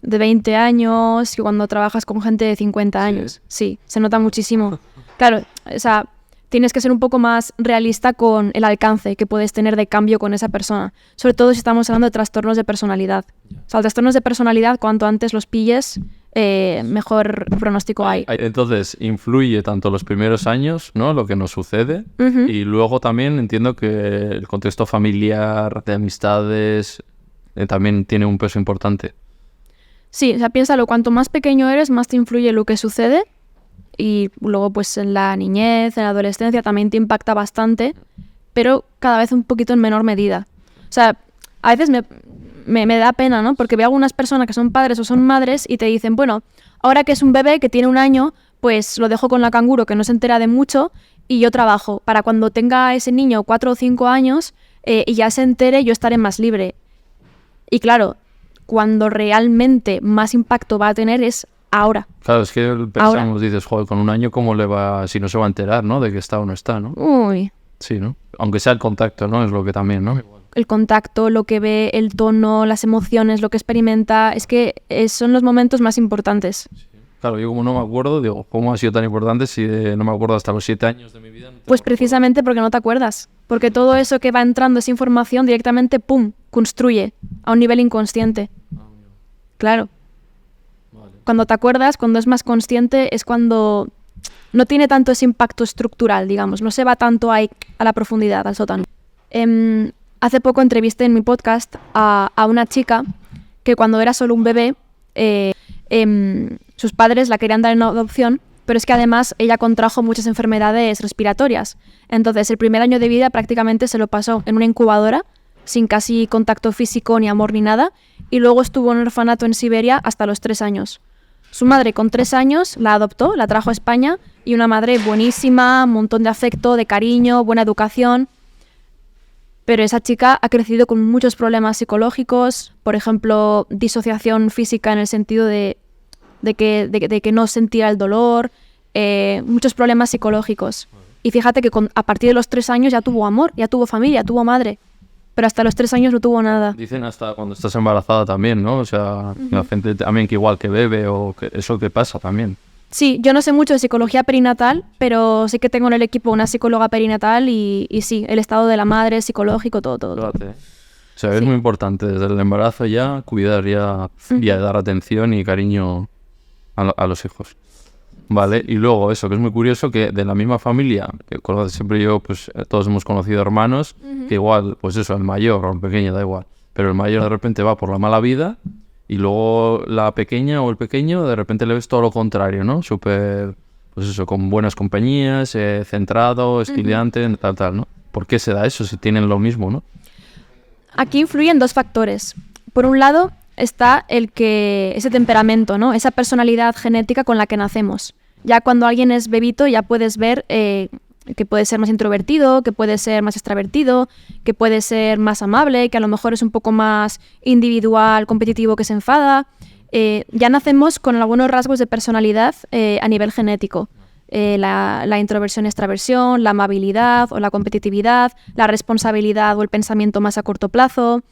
de 20 años que cuando trabajas con gente de 50 años. Sí, se nota muchísimo. Claro, o sea, tienes que ser un poco más realista con el alcance que puedes tener de cambio con esa persona. Sobre todo si estamos hablando de trastornos de personalidad. O sea, los trastornos de personalidad, cuanto antes los pilles, mejor pronóstico hay. Entonces, influye tanto los primeros años, ¿no? Lo que nos sucede, y luego también entiendo que el contexto familiar, de amistades, también tiene un peso importante. Sí, o sea, piénsalo, cuanto más pequeño eres, más te influye lo que sucede, y luego pues en la niñez, en la adolescencia también te impacta bastante, pero cada vez un poquito en menor medida. O sea, a veces me da pena, ¿no? Porque veo algunas personas que son padres o son madres y te dicen, bueno, ahora que es un bebé que tiene 1 año, pues lo dejo con la canguro que no se entera de mucho y yo trabajo. Para cuando tenga ese niño 4 o 5 años y ya se entere, yo estaré más libre. Y claro, cuando realmente más impacto va a tener es ahora. Claro, es que pensamos, dices, joder, con 1 año, ¿cómo le va, si no se va a enterar, ¿no? De que está o no está, ¿no? Uy. Sí, ¿no? Aunque sea el contacto, ¿no? Es lo que también, ¿no? El contacto, lo que ve, el tono, las emociones, lo que experimenta, es que son los momentos más importantes. Sí. Claro, yo como no me acuerdo, digo, ¿cómo ha sido tan importante si no me acuerdo hasta los 7 años de mi vida? Pues precisamente porque no te acuerdas. Porque todo eso que va entrando, esa información, directamente, ¡pum!, construye a un nivel inconsciente. Claro. Vale. Cuando te acuerdas, cuando es más consciente, es cuando no tiene tanto ese impacto estructural, digamos. No se va tanto ahí a la profundidad, al sótano. Hace poco entrevisté en mi podcast a una chica que cuando era solo un bebé, sus padres la querían dar en adopción, pero es que además ella contrajo muchas enfermedades respiratorias. Entonces el primer año de vida prácticamente se lo pasó en una incubadora, sin casi contacto físico, ni amor, ni nada, y luego estuvo en un orfanato en Siberia hasta los 3 años. Su madre con 3 años la adoptó, la trajo a España, y una madre buenísima, un montón de afecto, de cariño, buena educación. Pero esa chica ha crecido con muchos problemas psicológicos, por ejemplo, disociación física en el sentido de que no sentía el dolor, muchos problemas psicológicos. Y fíjate que a partir de los 3 años ya tuvo amor, ya tuvo familia, tuvo madre. Pero hasta los 3 años no tuvo nada. Dicen hasta cuando estás embarazada también, ¿no? O sea, la gente también que igual que bebe o que eso que pasa también. Sí, yo no sé mucho de psicología perinatal, pero sí que tengo en el equipo una psicóloga perinatal y sí, el estado de la madre, psicológico, todo. Fíjate. O sea, es muy importante desde el embarazo ya cuidar ya y dar atención y cariño a los hijos. Vale, y luego eso, que es muy curioso que de la misma familia, que siempre yo, pues todos hemos conocido hermanos, que igual, pues eso, el mayor o el pequeño, da igual, pero el mayor de repente va por la mala vida y luego la pequeña o el pequeño de repente le ves todo lo contrario, ¿no? Súper, pues eso, con buenas compañías, centrado, estudiante, tal, ¿no? ¿Por qué se da eso si tienen lo mismo, no? Aquí influyen 2 factores. Por un lado está ese temperamento, ¿no? Esa personalidad genética con la que nacemos. Ya cuando alguien es bebito ya puedes ver que puede ser más introvertido, que puede ser más extravertido, que puede ser más amable, que a lo mejor es un poco más individual, competitivo, que se enfada. Ya nacemos con algunos rasgos de personalidad a nivel genético. La introversión y extraversión, la amabilidad o la competitividad, la responsabilidad o el pensamiento más a corto plazo.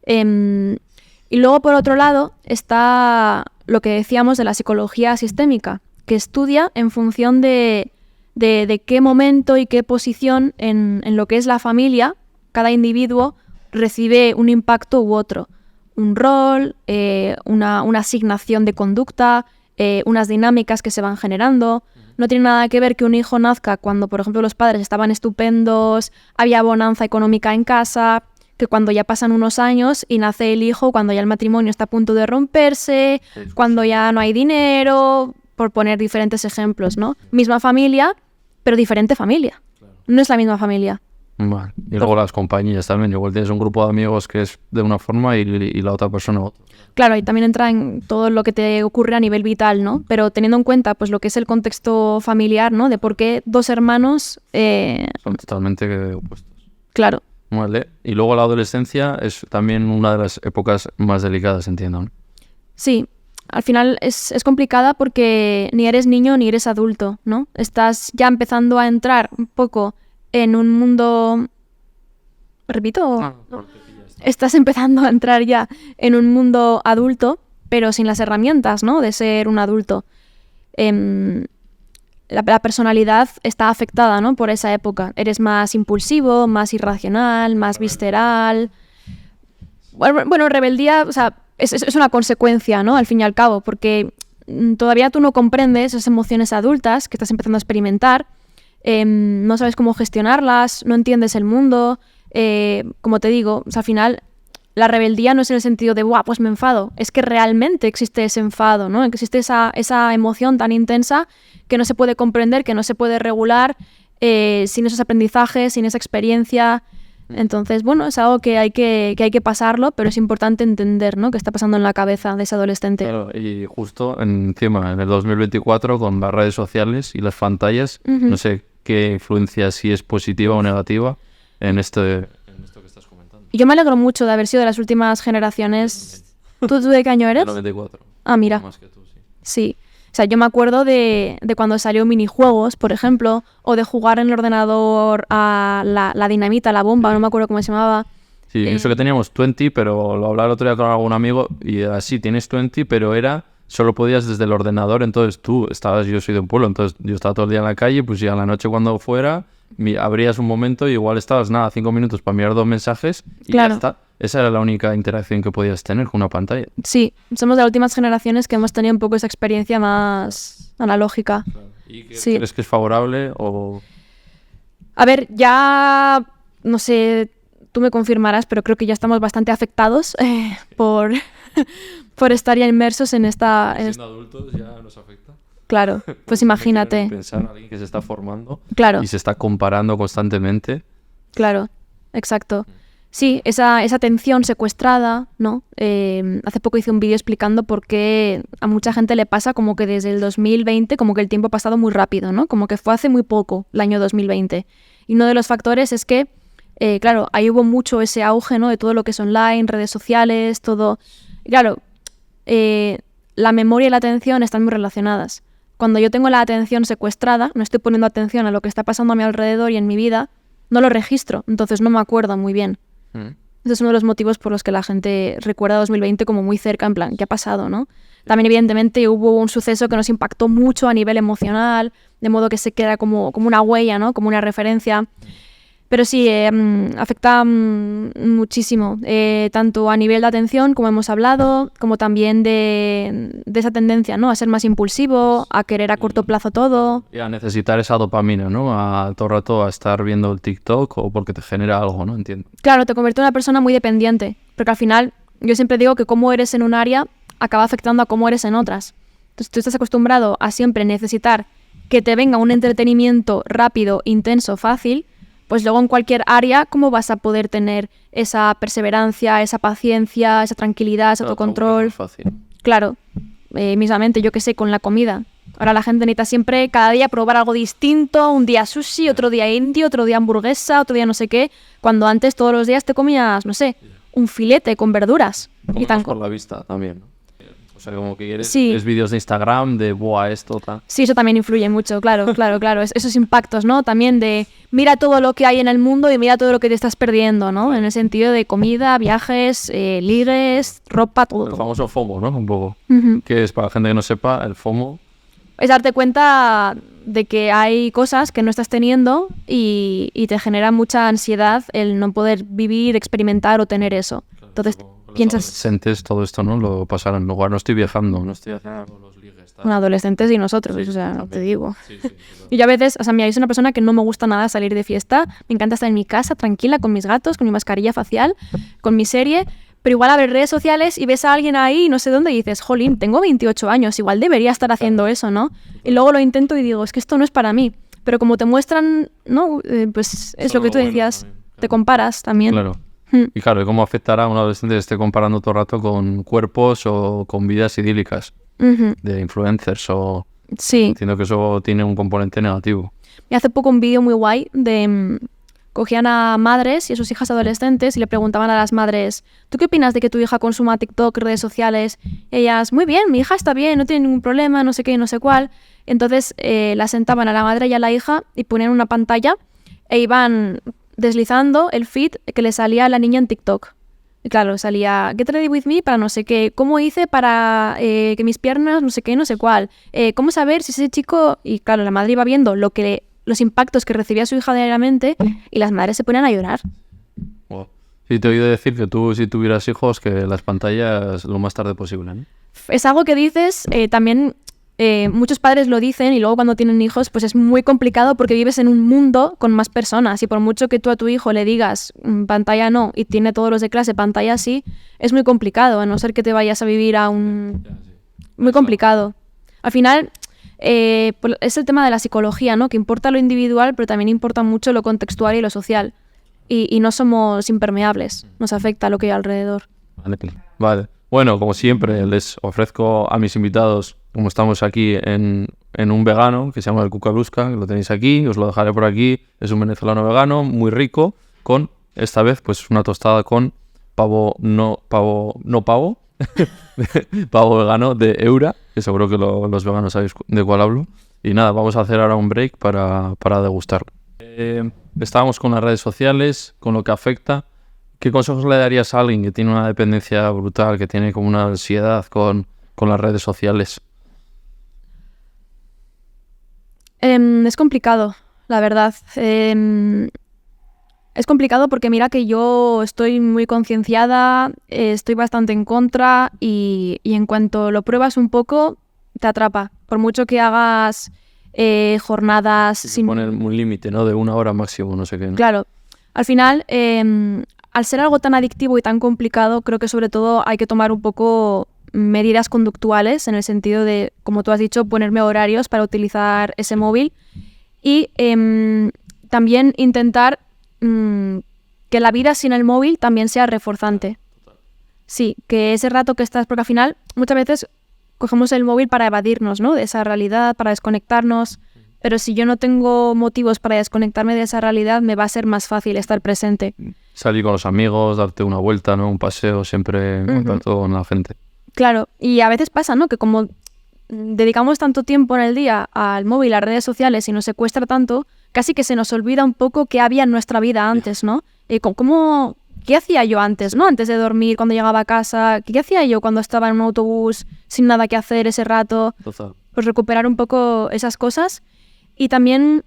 Y luego, por otro lado, está lo que decíamos de la psicología sistémica, que estudia en función de qué momento y qué posición en lo que es la familia, cada individuo recibe un impacto u otro. Un rol, una asignación de conducta, unas dinámicas que se van generando. No tiene nada que ver que un hijo nazca cuando, por ejemplo, los padres estaban estupendos, había bonanza económica en casa, que cuando ya pasan unos años y nace el hijo, cuando ya el matrimonio está a punto de romperse, cuando ya no hay dinero, por poner diferentes ejemplos, ¿no? Misma familia, pero diferente familia. No es la misma familia. Vale. Y luego las compañías también. Igual tienes un grupo de amigos que es de una forma y la otra persona otra. Claro, y también entra en todo lo que te ocurre a nivel vital, ¿no? Pero teniendo en cuenta pues lo que es el contexto familiar, ¿no? De por qué dos hermanos... Son totalmente opuestos. Claro. Vale. Y luego la adolescencia es también una de las épocas más delicadas, entiendo, ¿no? Sí. Al final es complicada porque ni eres niño ni eres adulto, ¿no? Estás ya empezando a entrar un poco en un mundo... ¿Repito? No. Estás empezando a entrar ya en un mundo adulto, pero sin las herramientas, ¿no? De ser un adulto. La personalidad está afectada, ¿no? Por esa época. Eres más impulsivo, más irracional, más visceral. Bueno, rebeldía, o sea, es una consecuencia, ¿no? Al fin y al cabo, porque todavía tú no comprendes esas emociones adultas que estás empezando a experimentar, no sabes cómo gestionarlas, no entiendes el mundo, como te digo, o sea, al final la rebeldía no es en el sentido de, ¡buah, pues me enfado! Es que realmente existe ese enfado, ¿no? Que existe esa emoción tan intensa que no se puede comprender, que no se puede regular sin esos aprendizajes, sin esa experiencia. Entonces, bueno, es algo que hay que pasarlo, pero es importante entender, ¿no?, qué está pasando en la cabeza de ese adolescente. Claro, y justo encima, en el 2024, con las redes sociales y las pantallas, no sé qué influencia, si es positiva o negativa, en esto que estás comentando. Yo me alegro mucho de haber sido de las últimas generaciones. ¿Tú de qué año eres? El 94. Ah, mira. Más que tú, sí. Sí. O sea, yo me acuerdo de cuando salió minijuegos, por ejemplo, o de jugar en el ordenador a la dinamita, la bomba, no me acuerdo cómo se llamaba. Sí, eso que teníamos 20, pero lo hablaba el otro día con algún amigo y así, tienes 20, pero solo podías desde el ordenador, entonces yo soy de un pueblo, entonces yo estaba todo el día en la calle, pues ya a la noche cuando fuera, abrías un momento y igual estabas, 5 minutos para mirar 2 mensajes y claro. Ya está. Esa era la única interacción que podías tener con una pantalla. Sí, somos de las últimas generaciones que hemos tenido un poco esa experiencia más analógica. Claro. ¿Y sí. crees que es favorable o...? A ver, ya, no sé, tú me confirmarás, pero creo que ya estamos bastante afectados por estar ya inmersos en esta... Siendo adultos ya nos afecta. Claro, pues imagínate. Pensar en alguien que se está formando, claro, y se está comparando constantemente. Claro, exacto. Sí, esa atención secuestrada, ¿no? Hace poco hice un vídeo explicando por qué a mucha gente le pasa como que desde el 2020 como que el tiempo ha pasado muy rápido, ¿no? Como que fue hace muy poco, el año 2020. Y uno de los factores es que, claro, ahí hubo mucho ese auge, ¿no?, de todo lo que es online, redes sociales, todo. Y claro, la memoria y la atención están muy relacionadas. Cuando yo tengo la atención secuestrada, no estoy poniendo atención a lo que está pasando a mi alrededor y en mi vida, no lo registro, entonces no me acuerdo muy bien. Ese es uno de los motivos por los que la gente recuerda 2020 como muy cerca, en plan, ¿qué ha pasado, no? También, evidentemente, hubo un suceso que nos impactó mucho a nivel emocional, de modo que se queda como una huella, ¿no?, como una referencia. Pero sí, afecta muchísimo, tanto a nivel de atención, como hemos hablado, como también de esa tendencia, ¿no?, a ser más impulsivo, a querer a corto plazo todo. Y a necesitar esa dopamina, ¿no? A todo el rato a estar viendo el TikTok o porque te genera algo, ¿no? Entiendo. Claro, te convierte en una persona muy dependiente, porque al final yo siempre digo que cómo eres en un área acaba afectando a cómo eres en otras. Entonces tú estás acostumbrado a siempre necesitar que te venga un entretenimiento rápido, intenso, fácil, pues luego en cualquier área, ¿cómo vas a poder tener esa perseverancia, esa paciencia, esa tranquilidad, ese autocontrol? Es fácil. Claro, mismamente, yo qué sé, con la comida. Ahora la gente necesita siempre, cada día, probar algo distinto, un día sushi, otro día indio, otro día hamburguesa, otro día no sé qué, cuando antes todos los días te comías, no sé, un filete con verduras. Y tan por la vista también, ¿no? O sea, como que quieres sí. vídeos de Instagram de ¡buah, esto, tal! Sí, eso también influye mucho, claro. Esos impactos, ¿no? También de mira todo lo que hay en el mundo y mira todo lo que te estás perdiendo, ¿no? En el sentido de comida, viajes, ligues, ropa, todo. El famoso FOMO, ¿no? Un poco. Que es, para la gente que no sepa, el FOMO. Es darte cuenta de que hay cosas que no estás teniendo y te genera mucha ansiedad el no poder vivir, experimentar o tener eso. Entonces piensas... Sientes todo esto, ¿no? Lo pasarán. Luego no estoy viajando, no estoy haciendo los adolescentes y nosotros, Sí, o sea, también. te digo. Sí, sí, Y yo a veces, o sea, mira, yo soy una persona que no me gusta nada salir de fiesta, me encanta estar en mi casa tranquila con mis gatos, con mi mascarilla facial, con mi serie, pero igual abres redes sociales y ves a alguien ahí, no sé dónde, y dices, jolín, tengo 28 años, igual debería estar haciendo eso, ¿no? Y luego lo intento y digo, es que esto no es para mí. Pero como te muestran, ¿no? Pues es Solo lo que lo tú bueno decías, también, claro. te comparas también. Claro. Mm. Y claro, ¿y cómo afectará a un adolescente que esté comparando todo el rato con cuerpos o con vidas idílicas Ujú. de influencers? O Sí. entiendo que eso tiene un componente negativo. Y hace poco un vídeo muy guay de... cogían a madres y a sus hijas adolescentes y le preguntaban a las madres, ¿tú qué opinas de que tu hija consuma TikTok, redes sociales? Y ellas, muy bien, mi hija está bien, no tiene ningún problema, no sé qué, no sé cuál. Entonces la sentaban a la madre y a la hija y ponían una pantalla e iban deslizando el feed que le salía a la niña en TikTok. Y claro, salía Get Ready With Me para no sé qué, cómo hice para que mis piernas no sé qué, no sé cuál, cómo saber si ese chico... Y claro, la madre iba viendo los impactos que recibía su hija diariamente y las madres se ponían a llorar. Wow. Sí, te he oído decir que tú, si tuvieras hijos, que las pantallas lo más tarde posible, ¿no? Es algo que dices, también muchos padres lo dicen y luego cuando tienen hijos pues es muy complicado porque vives en un mundo con más personas y por mucho que tú a tu hijo le digas pantalla no y tiene todos los de clase pantalla sí, es muy complicado, a no ser que te vayas a vivir a un... Muy complicado. Al final pues es el tema de la psicología, ¿no? Que importa lo individual pero también importa mucho lo contextual y lo social y no somos impermeables, nos afecta lo que hay alrededor. Vale. Bueno, como siempre, les ofrezco a mis invitados, como estamos aquí en un vegano que se llama el Cucalusca, que lo tenéis aquí, os lo dejaré por aquí. Es un venezolano vegano muy rico, con esta vez pues una tostada con pavo pavo vegano de Eura, que seguro que los veganos sabéis de cuál hablo. Y nada, vamos a hacer ahora un break para degustarlo. Estábamos con las redes sociales, con lo que afecta. ¿Qué consejos le darías a alguien que tiene una dependencia brutal, que tiene como una ansiedad con las redes sociales? Es complicado, la verdad. Es complicado porque mira que yo estoy muy concienciada, estoy bastante en contra y en cuanto lo pruebas un poco, te atrapa. Por mucho que hagas jornadas sin... Poner un límite, ¿no? De 1 hora máximo, no sé qué, ¿no? Claro. Al final, al ser algo tan adictivo y tan complicado, creo que sobre todo hay que tomar un poco medidas conductuales en el sentido de, como tú has dicho, ponerme horarios para utilizar ese móvil y también intentar que la vida sin el móvil también sea reforzante. Sí, que ese rato que estás, porque al final muchas veces cogemos el móvil para evadirnos, ¿no? De esa realidad, para desconectarnos, pero si yo no tengo motivos para desconectarme de esa realidad, me va a ser más fácil estar presente. Salir con los amigos, darte una vuelta, ¿no? Un paseo, siempre en contacto con la gente. Claro, y a veces pasa, ¿no? Que como dedicamos tanto tiempo en el día al móvil, a redes sociales y nos secuestra tanto, casi que se nos olvida un poco qué había en nuestra vida antes, ¿no? ¿Qué hacía yo antes, ¿no? Antes de dormir, cuando llegaba a casa, ¿qué hacía yo cuando estaba en un autobús sin nada que hacer ese rato? Total. Pues recuperar un poco esas cosas. Y también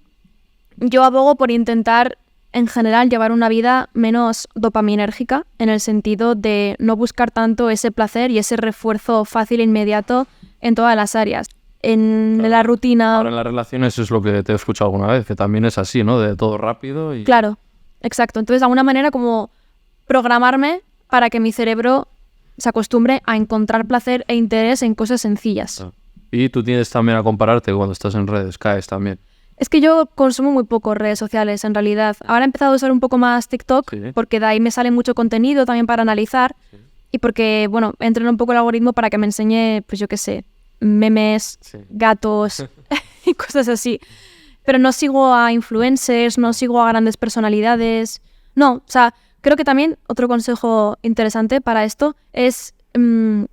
yo abogo por intentar, en general, llevar una vida menos dopaminérgica, en el sentido de no buscar tanto ese placer y ese refuerzo fácil e inmediato en todas las áreas. En la rutina... Ahora en las relaciones es lo que te he escuchado alguna vez, que también es así, ¿no? De todo rápido y... Claro, exacto. Entonces, de alguna manera, como programarme para que mi cerebro se acostumbre a encontrar placer e interés en cosas sencillas. Y tú tienes también a compararte cuando estás en redes, caes también. Es que yo consumo muy poco redes sociales, en realidad. Ahora he empezado a usar un poco más TikTok, Sí. porque de ahí me sale mucho contenido también para analizar. Sí. Y porque, bueno, entreno un poco el algoritmo para que me enseñe, pues yo qué sé, memes, sí, gatos y cosas así. Pero no sigo a influencers, no sigo a grandes personalidades. No, o sea, creo que también otro consejo interesante para esto es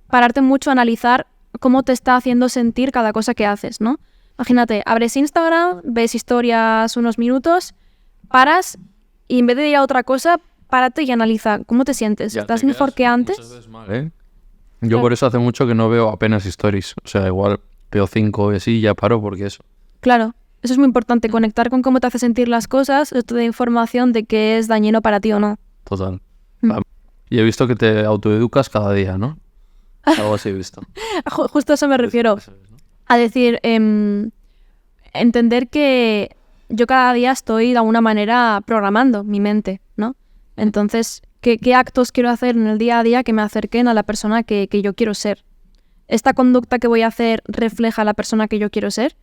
pararte mucho a analizar cómo te está haciendo sentir cada cosa que haces, ¿no? Imagínate, abres Instagram, ves historias unos minutos, paras y en vez de ir a otra cosa, párate y analiza cómo te sientes. Ya ¿Estás te mejor que antes? Muchas veces mal, ¿eh? Yo por eso hace mucho que no veo apenas stories. O sea, igual veo 5 y así y ya paro porque eso. Claro, eso es muy importante, conectar con cómo te hace sentir las cosas, esto de información de que es dañino para ti o no. Total. Y he visto que te autoeducas cada día, ¿no? Algo así he visto. Justo a eso me refiero. a decir, entender que yo cada día estoy de alguna manera programando mi mente, ¿no? Entonces, ¿qué actos quiero hacer en el día a día que me acerquen a la persona que yo quiero ser? ¿Esta conducta que voy a hacer refleja a la persona que yo quiero ser?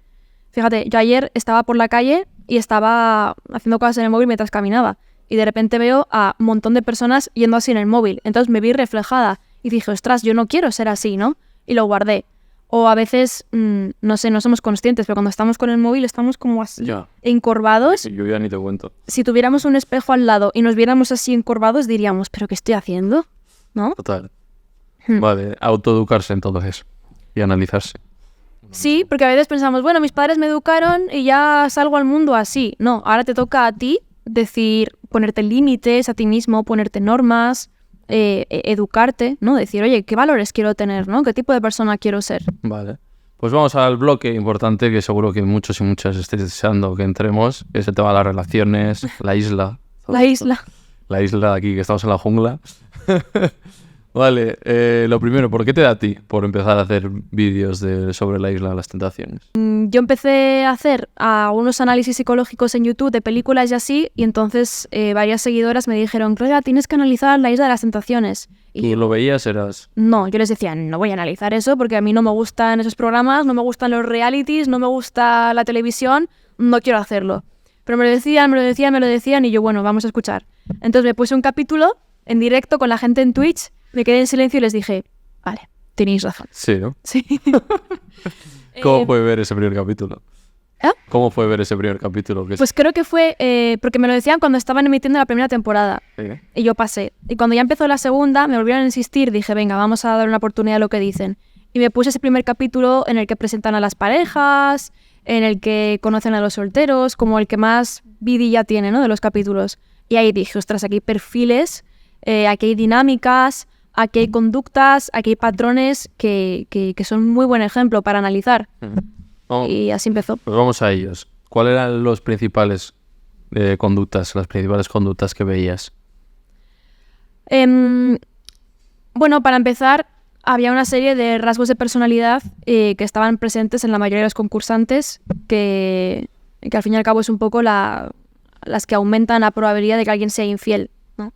Fíjate, yo ayer estaba por la calle y estaba haciendo cosas en el móvil mientras caminaba. Y de repente veo a un montón de personas yendo así en el móvil. Entonces me vi reflejada y dije, ostras, yo no quiero ser así, ¿no? Y lo guardé. O a veces, no sé, no somos conscientes, pero cuando estamos con el móvil estamos como así, encorvados. Yo ya ni te cuento. Si tuviéramos un espejo al lado y nos viéramos así encorvados, diríamos, ¿pero qué estoy haciendo? ¿No? Total. Vale, autoeducarse en todo eso y analizarse. Sí, porque a veces pensamos, bueno, mis padres me educaron y ya salgo al mundo así. No, ahora te toca a ti decir, ponerte límites a ti mismo, ponerte normas, educarte, ¿no? Decir, oye, ¿qué valores quiero tener, ¿no? ¿Qué tipo de persona quiero ser? Vale. Pues vamos al bloque importante que seguro que muchos y muchas estáis deseando que entremos, que es el tema de las relaciones, la isla. La isla. La isla de aquí, que estamos en la jungla. Vale, lo primero, ¿por qué te da a ti por empezar a hacer vídeos sobre la isla de las tentaciones? Yo empecé a hacer algunos análisis psicológicos en YouTube de películas y así, y entonces varias seguidoras me dijeron, Clara, tienes que analizar la isla de las tentaciones. Y ¿Tú lo veías? No, yo les decía, no voy a analizar eso porque a mí no me gustan esos programas, no me gustan los realities, no me gusta la televisión, no quiero hacerlo. Pero me lo decían y yo, bueno, vamos a escuchar. Entonces me puse un capítulo en directo con la gente en Twitch, me quedé en silencio y les dije, vale, tenéis razón. Sí, ¿no? Sí. ¿Cómo fue ver ese primer capítulo? ¿Ah? ¿Cómo fue ver ese primer capítulo? Pues creo que fue porque me lo decían cuando estaban emitiendo la primera temporada. Sí. Y yo pasé. Y cuando ya empezó la segunda, me volvieron a insistir. Dije, venga, vamos a dar una oportunidad a lo que dicen. Y me puse ese primer capítulo en el que presentan a las parejas, en el que conocen a los solteros, como el que más vidilla tiene, ¿no? De los capítulos. Y ahí dije, ostras, aquí hay perfiles, aquí hay dinámicas, aquí hay conductas, aquí hay patrones que son muy buen ejemplo para analizar. Y así empezó. Pues vamos a ellos. ¿Cuáles eran los principales conductas, las principales conductas que veías? Bueno, para empezar, había una serie de rasgos de personalidad que estaban presentes en la mayoría de los concursantes, que al fin y al cabo es un poco las que aumentan la probabilidad de que alguien sea infiel, ¿no?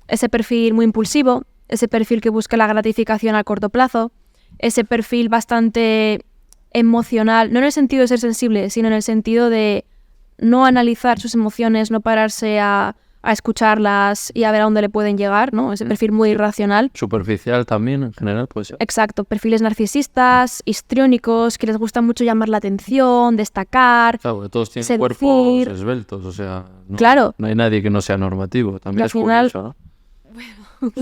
Ese perfil muy impulsivo, ese perfil que busca la gratificación a corto plazo, ese perfil bastante emocional, no en el sentido de ser sensible, sino en el sentido de no analizar sus emociones, no pararse a escucharlas y a ver a dónde le pueden llegar, ¿no? Ese perfil muy irracional. Superficial también, en general, pues. Exacto, perfiles narcisistas, histriónicos, que les gusta mucho llamar la atención, destacar, claro, todos tienen seducir. Cuerpos esbeltos, o sea, claro. No hay nadie que no sea normativo, también es final, curioso, ¿no?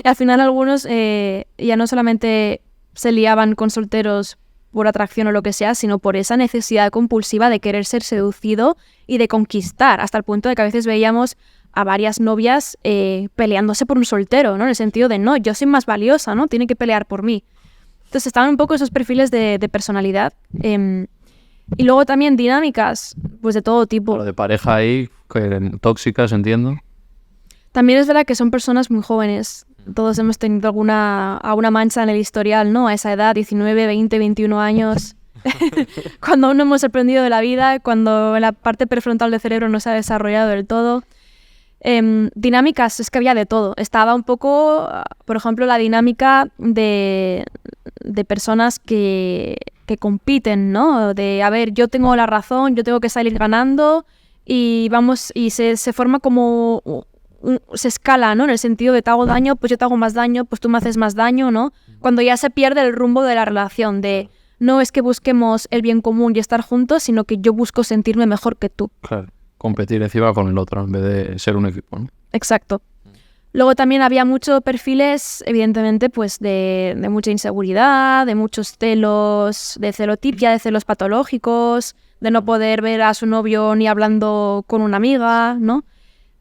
Y al final algunos ya no solamente se liaban con solteros por atracción o lo que sea, sino por esa necesidad compulsiva de querer ser seducido y de conquistar, hasta el punto de que a veces veíamos a varias novias peleándose por un soltero, ¿no? En el sentido de, no, yo soy más valiosa, ¿no? Tiene que pelear por mí. Entonces estaban un poco esos perfiles de personalidad. Y luego también dinámicas, pues de todo tipo. Lo de pareja ahí, tóxicas, entiendo. También es verdad que son personas muy jóvenes. Todos hemos tenido alguna mancha en el historial, ¿no? A esa edad, 19, 20, 21 años. Cuando aún no hemos aprendido de la vida, cuando la parte prefrontal del cerebro no se ha desarrollado del todo. Dinámicas, es que había de todo. Estaba un poco, por ejemplo, la dinámica de personas que compiten, ¿no? De, a ver, yo tengo la razón, yo tengo que salir ganando y vamos, y se forma como... se escala, ¿no? En el sentido de te hago daño, pues yo te hago más daño, pues tú me haces más daño, ¿no? Cuando ya se pierde el rumbo de la relación, de no es que busquemos el bien común y estar juntos, sino que yo busco sentirme mejor que tú. Claro, competir encima con el otro en vez de ser un equipo, ¿no? Exacto. Luego también había muchos perfiles, evidentemente, pues de mucha inseguridad, de muchos celos, de celotipia, de celos patológicos, de no poder ver a su novio ni hablando con una amiga, ¿no?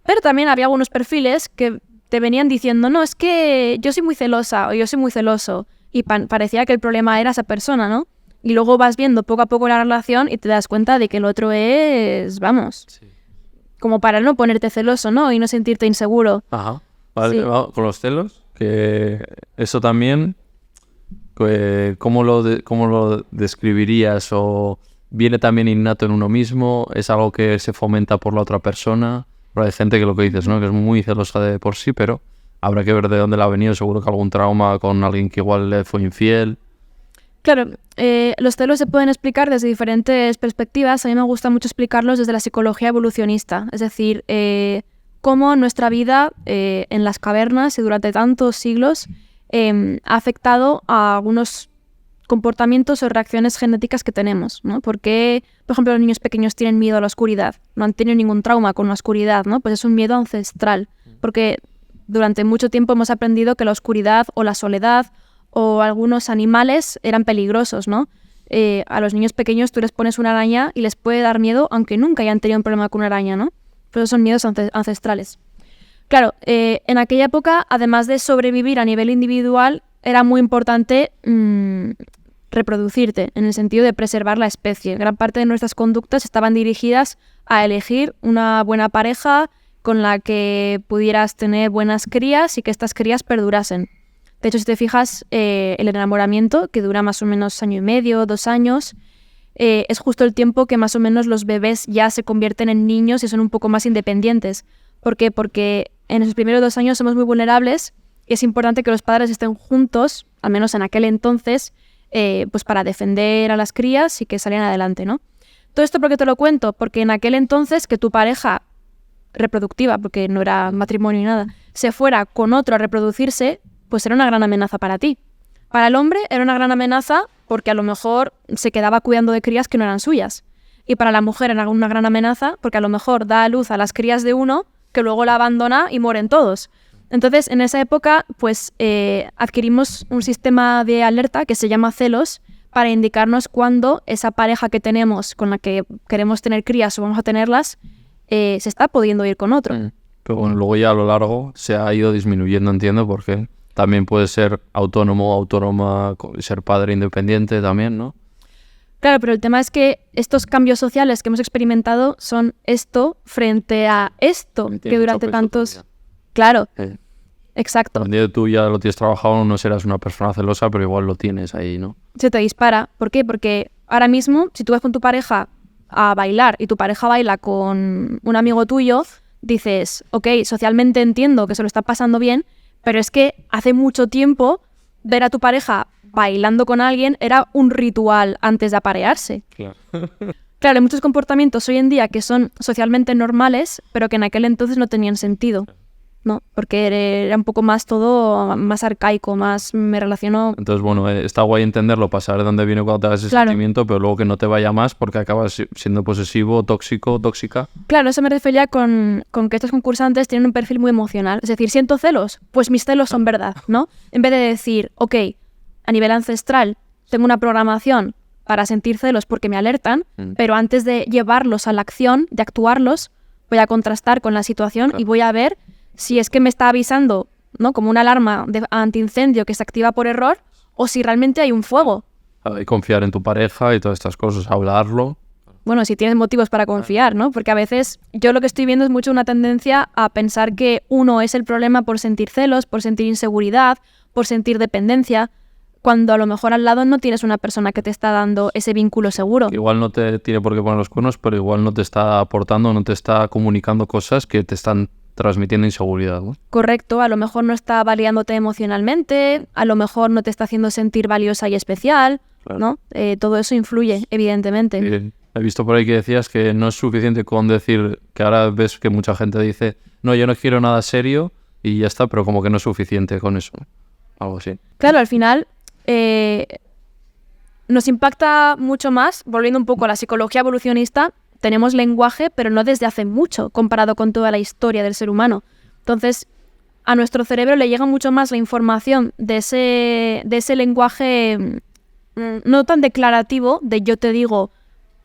Pero también había algunos perfiles que te venían diciendo, no, es que yo soy muy celosa o yo soy muy celoso. Y parecía que el problema era esa persona, ¿no? Y luego vas viendo poco a poco la relación y te das cuenta de que el otro es, vamos, sí, como para no ponerte celoso, ¿no? Y no sentirte inseguro. Ajá. Vale, sí. Con los celos, que eso también ¿Cómo lo describirías? ¿O viene también innato en uno mismo? ¿Es algo que se fomenta por la otra persona? Pero hay gente que lo que dices, ¿no? Que es muy celosa de por sí, pero habrá que ver de dónde la ha venido. Seguro que algún trauma con alguien que igual le fue infiel. Claro, los celos se pueden explicar desde diferentes perspectivas. A mí me gusta mucho explicarlos desde la psicología evolucionista. Es decir, cómo nuestra vida en las cavernas y durante tantos siglos ha afectado a algunos comportamientos o reacciones genéticas que tenemos, ¿no? ¿Por qué, por ejemplo, los niños pequeños tienen miedo a la oscuridad? No han tenido ningún trauma con la oscuridad, ¿no? Pues es un miedo ancestral, porque durante mucho tiempo hemos aprendido que la oscuridad o la soledad o algunos animales eran peligrosos, ¿no? A los niños pequeños tú les pones una araña y les puede dar miedo, aunque nunca hayan tenido un problema con una araña, ¿no? Pero son miedos ancestrales. Claro, en aquella época, además de sobrevivir a nivel individual, era muy importante reproducirte, en el sentido de preservar la especie. Gran parte de nuestras conductas estaban dirigidas a elegir una buena pareja con la que pudieras tener buenas crías y que estas crías perdurasen. De hecho, si te fijas, el enamoramiento, que dura más o menos 1 año y medio, 2 años, es justo el tiempo que más o menos los bebés ya se convierten en niños y son un poco más independientes. ¿Por qué? Porque en esos primeros 2 años somos muy vulnerables y es importante que los padres estén juntos, al menos en aquel entonces, pues para defender a las crías y que salieran adelante, ¿no? Todo esto, ¿por qué te lo cuento? Porque en aquel entonces que tu pareja reproductiva, porque no era matrimonio ni nada, se fuera con otro a reproducirse, pues era una gran amenaza para ti. Para el hombre era una gran amenaza porque a lo mejor se quedaba cuidando de crías que no eran suyas. Y para la mujer era una gran amenaza porque a lo mejor da a luz a las crías de uno que luego la abandona y mueren todos. Entonces, en esa época, pues adquirimos un sistema de alerta que se llama celos para indicarnos cuando esa pareja que tenemos, con la que queremos tener crías o vamos a tenerlas, se está pudiendo ir con otro. Pero bueno, luego ya a lo largo se ha ido disminuyendo, entiendo, porque también puede ser autónomo, autónoma, ser padre independiente también, ¿no? Claro, pero el tema es que estos cambios sociales que hemos experimentado son esto frente a esto que durante tantos... Claro, exacto. Tú ya lo tienes trabajado, no serás una persona celosa, pero igual lo tienes ahí, ¿no? Se te dispara. ¿Por qué? Porque ahora mismo, si tú vas con tu pareja a bailar y tu pareja baila con un amigo tuyo, dices, ok, socialmente entiendo que se lo está pasando bien, pero es que hace mucho tiempo ver a tu pareja bailando con alguien era un ritual antes de aparearse. Claro. Claro, hay muchos comportamientos hoy en día que son socialmente normales, pero que en aquel entonces no tenían sentido, ¿no? Porque era un poco más todo más arcaico, más me relaciono... Entonces, bueno, está guay entenderlo, pasar de dónde viene cuando te hagas ese sentimiento, pero luego que no te vaya más porque acabas siendo posesivo, tóxico, tóxica. Claro, eso me refería con que estos concursantes tienen un perfil muy emocional. Es decir, ¿siento celos? Pues mis celos son verdad, ¿no? En vez de decir, ok, a nivel ancestral tengo una programación para sentir celos porque me alertan, pero antes de llevarlos a la acción, de actuarlos, voy a contrastar con la situación y voy a ver si es que me está avisando, ¿no? Como una alarma de antiincendio que se activa por error o si realmente hay un fuego. Y confiar en tu pareja y todas estas cosas, hablarlo. Bueno, si tienes motivos para confiar, ¿no? Porque a veces yo lo que estoy viendo es mucho una tendencia a pensar que uno es el problema por sentir celos, por sentir inseguridad, por sentir dependencia, cuando a lo mejor al lado no tienes una persona que te está dando ese vínculo seguro. Igual no te tiene por qué poner los cuernos, pero igual no te está aportando, no te está comunicando cosas que te están transmitiendo inseguridad, ¿no? Correcto, a lo mejor no está validándote emocionalmente, a lo mejor no te está haciendo sentir valiosa y especial, claro, ¿no? Todo eso influye, evidentemente. Bien. He visto por ahí que decías que no es suficiente con decir, que ahora ves que mucha gente dice, no, yo no quiero nada serio y ya está, pero como que no es suficiente con eso, ¿no? Algo así. Claro, al final nos impacta mucho más, volviendo un poco a la psicología evolucionista, tenemos lenguaje, pero no desde hace mucho, comparado con toda la historia del ser humano. Entonces, a nuestro cerebro le llega mucho más la información de ese lenguaje no tan declarativo, de yo te digo,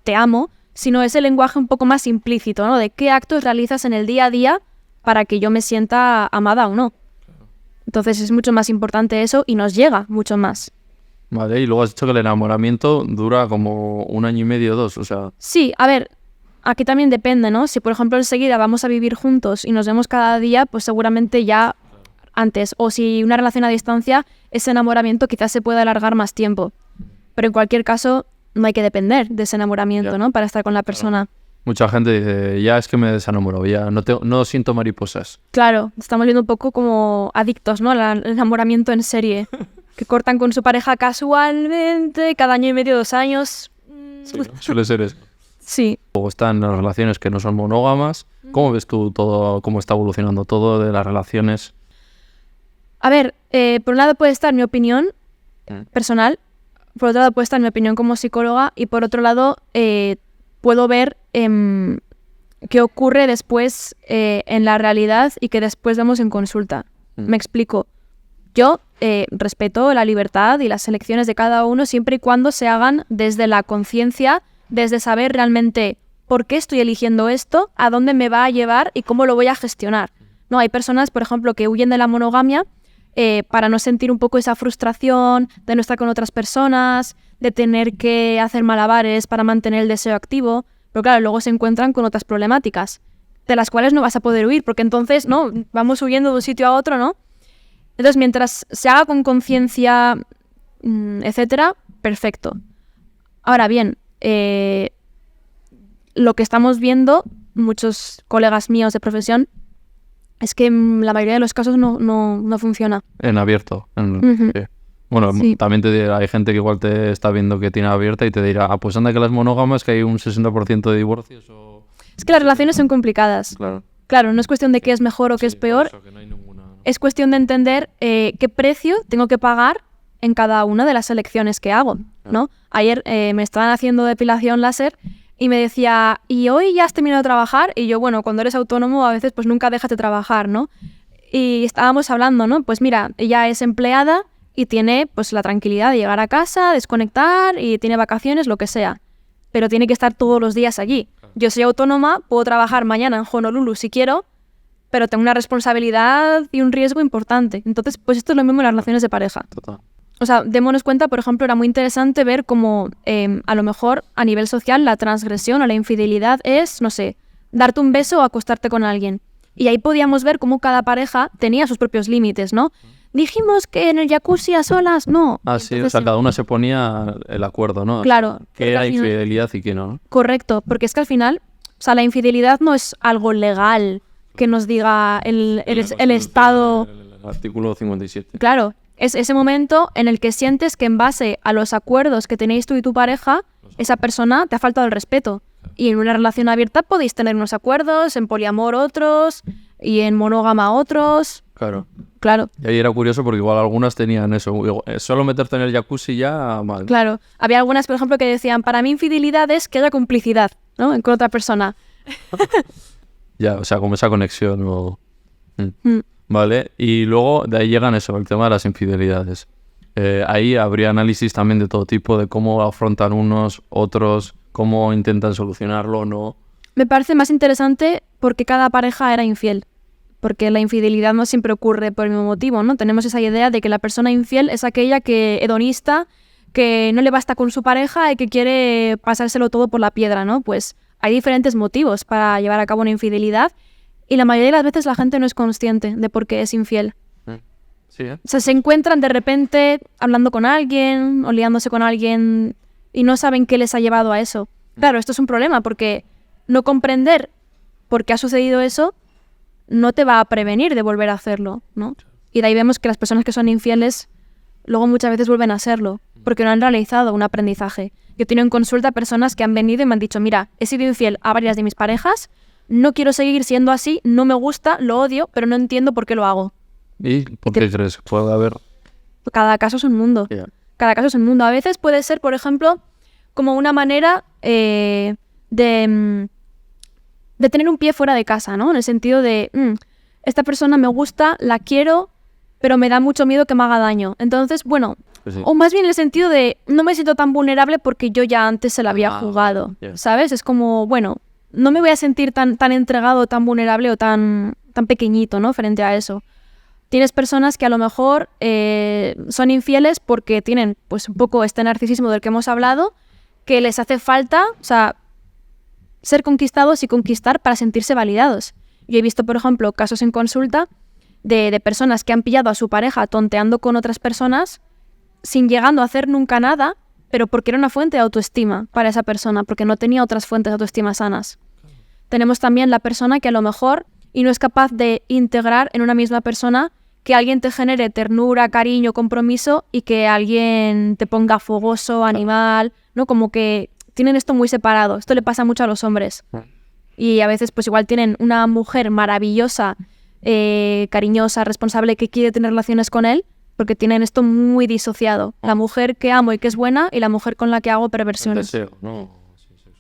te amo, sino ese lenguaje un poco más implícito, ¿no? De qué actos realizas en el día a día para que yo me sienta amada o no. Entonces es mucho más importante eso y nos llega mucho más. Vale, y luego has dicho que el enamoramiento dura como 1 año y medio, 2, o sea... Sí, a ver, aquí también depende, ¿no? Si por ejemplo enseguida vamos a vivir juntos y nos vemos cada día, pues seguramente ya antes. O si una relación a distancia, ese enamoramiento quizás se pueda alargar más tiempo. Pero en cualquier caso, no hay que depender de ese enamoramiento, ¿no? Para estar con la persona. Mucha gente dice, ya es que me desenamoro, ya no siento mariposas. Claro, estamos viendo un poco como adictos, ¿no? Al enamoramiento en serie. Que cortan con su pareja casualmente, cada año y medio, 2 años. Sí, ¿no? Suele ser eso. Sí. Luego están las relaciones que no son monógamas. ¿Cómo ves tú todo, cómo está evolucionando todo de las relaciones? A ver, por un lado puede estar mi opinión personal, por otro lado puede estar mi opinión como psicóloga y por otro lado puedo ver qué ocurre después en la realidad y que después vemos en consulta. Me explico. Yo respeto la libertad y las elecciones de cada uno siempre y cuando se hagan desde la conciencia, desde saber realmente por qué estoy eligiendo esto, a dónde me va a llevar y cómo lo voy a gestionar. No, hay personas, por ejemplo, que huyen de la monogamia para no sentir un poco esa frustración de no estar con otras personas, de tener que hacer malabares para mantener el deseo activo, pero claro, luego se encuentran con otras problemáticas, de las cuales no vas a poder huir, porque entonces, no, vamos huyendo de un sitio a otro, ¿no? Entonces, mientras se haga con conciencia, etcétera, perfecto. Ahora bien, lo que estamos viendo, muchos colegas míos de profesión, es que en la mayoría de los casos no funciona. En abierto. Uh-huh. Sí. Bueno, Sí. también hay gente que igual te está viendo que tiene abierta y te dirá, pues anda que las monógamas que hay un 60% de divorcios o... Es que las relaciones son complicadas. Claro. Claro, no es cuestión de qué es mejor o qué es peor. Por eso que no hay ninguna... Es cuestión de entender qué precio tengo que pagar en cada una de las elecciones que hago, ¿no? Ayer me estaban haciendo depilación láser y me decía, ¿y hoy ya has terminado de trabajar? Y yo, bueno, cuando eres autónomo a veces pues nunca dejas de trabajar, ¿no? Y estábamos hablando, ¿no? Pues mira, ella es empleada y tiene pues la tranquilidad de llegar a casa, desconectar y tiene vacaciones, lo que sea. Pero tiene que estar todos los días allí. Yo soy autónoma, puedo trabajar mañana en Honolulu si quiero, pero tengo una responsabilidad y un riesgo importante. Entonces, pues esto es lo mismo en las relaciones de pareja. Total. O sea, démonos cuenta, por ejemplo, era muy interesante ver cómo a lo mejor a nivel social la transgresión o la infidelidad es, no sé, darte un beso o acostarte con alguien. Y ahí podíamos ver cómo cada pareja tenía sus propios límites, ¿no? Dijimos que en el jacuzzi a solas, no. Ah, sí, Entonces, o sea, cada una se ponía el acuerdo, ¿no? Claro. ¿Qué era al final- infidelidad y qué no? ¿No? Correcto, porque es que al final, o sea, la infidelidad no es algo legal que nos diga el Estado. El artículo 57. Claro, es ese momento en el que sientes que en base a los acuerdos que tenéis tú y tu pareja, esa persona te ha faltado el respeto. Y en una relación abierta podéis tener unos acuerdos, en poliamor otros, y en monógama otros. Claro. Claro, Y ahí era curioso porque igual algunas tenían eso. Solo meterte en el jacuzzi ya mal. claro. Había algunas, por ejemplo, que decían, para mí infidelidad es que haya complicidad, ¿no? Con otra persona. Ya, o sea, como esa conexión o... Mm. Vale, y luego de ahí llegan eso, el tema de las infidelidades. Ahí habría análisis también de todo tipo, de cómo afrontan unos, otros, cómo intentan solucionarlo o no. Me parece más interesante porque cada pareja era infiel. Porque la infidelidad no siempre ocurre por el mismo motivo, ¿no? Tenemos esa idea de que la persona infiel es aquella que hedonista, que no le basta con su pareja y que quiere pasárselo todo por la piedra, ¿no? Pues hay diferentes motivos para llevar a cabo una infidelidad y la mayoría de las veces la gente no es consciente de por qué es infiel. Sí, ¿eh? O sea, se encuentran de repente hablando con alguien o liándose con alguien y no saben qué les ha llevado a eso. Claro, esto es un problema porque no comprender por qué ha sucedido eso no te va a prevenir de volver a hacerlo, ¿no? Y de ahí vemos que las personas que son infieles luego muchas veces vuelven a serlo porque no han realizado un aprendizaje. Yo he tenido en consulta personas que han venido y me han dicho, mira, he sido infiel a varias de mis parejas, no quiero seguir siendo así, no me gusta, lo odio, pero no entiendo por qué lo hago. ¿Y por qué crees que puede haber? Cada caso es un mundo. Yeah. Cada caso es un mundo. A veces puede ser, por ejemplo, como una manera de tener un pie fuera de casa, ¿no? En el sentido de, esta persona me gusta, la quiero, pero me da mucho miedo que me haga daño. Entonces, bueno, Pues sí. o más bien en el sentido de, no me siento tan vulnerable porque yo ya antes se la había jugado, yeah. ¿sabes? Es como, bueno, no me voy a sentir tan entregado, tan vulnerable o tan pequeñito, ¿no? Frente a eso. Tienes personas que a lo mejor son infieles porque tienen pues un poco este narcisismo del que hemos hablado, que les hace falta, o sea, ser conquistados y conquistar para sentirse validados. Yo he visto, por ejemplo, casos en consulta de personas que han pillado a su pareja tonteando con otras personas sin llegando a hacer nunca nada, pero porque era una fuente de autoestima para esa persona, porque no tenía otras fuentes de autoestima sanas. Tenemos también la persona que a lo mejor y no es capaz de integrar en una misma persona que alguien te genere ternura, cariño, compromiso y que alguien te ponga fogoso, animal, ¿no? Como que tienen esto muy separado. Esto le pasa mucho a los hombres. Y a veces pues igual tienen una mujer maravillosa, cariñosa, responsable, que quiere tener relaciones con él, porque tienen esto muy disociado. La mujer que amo y que es buena y la mujer con la que hago perversiones. El deseo, ¿no?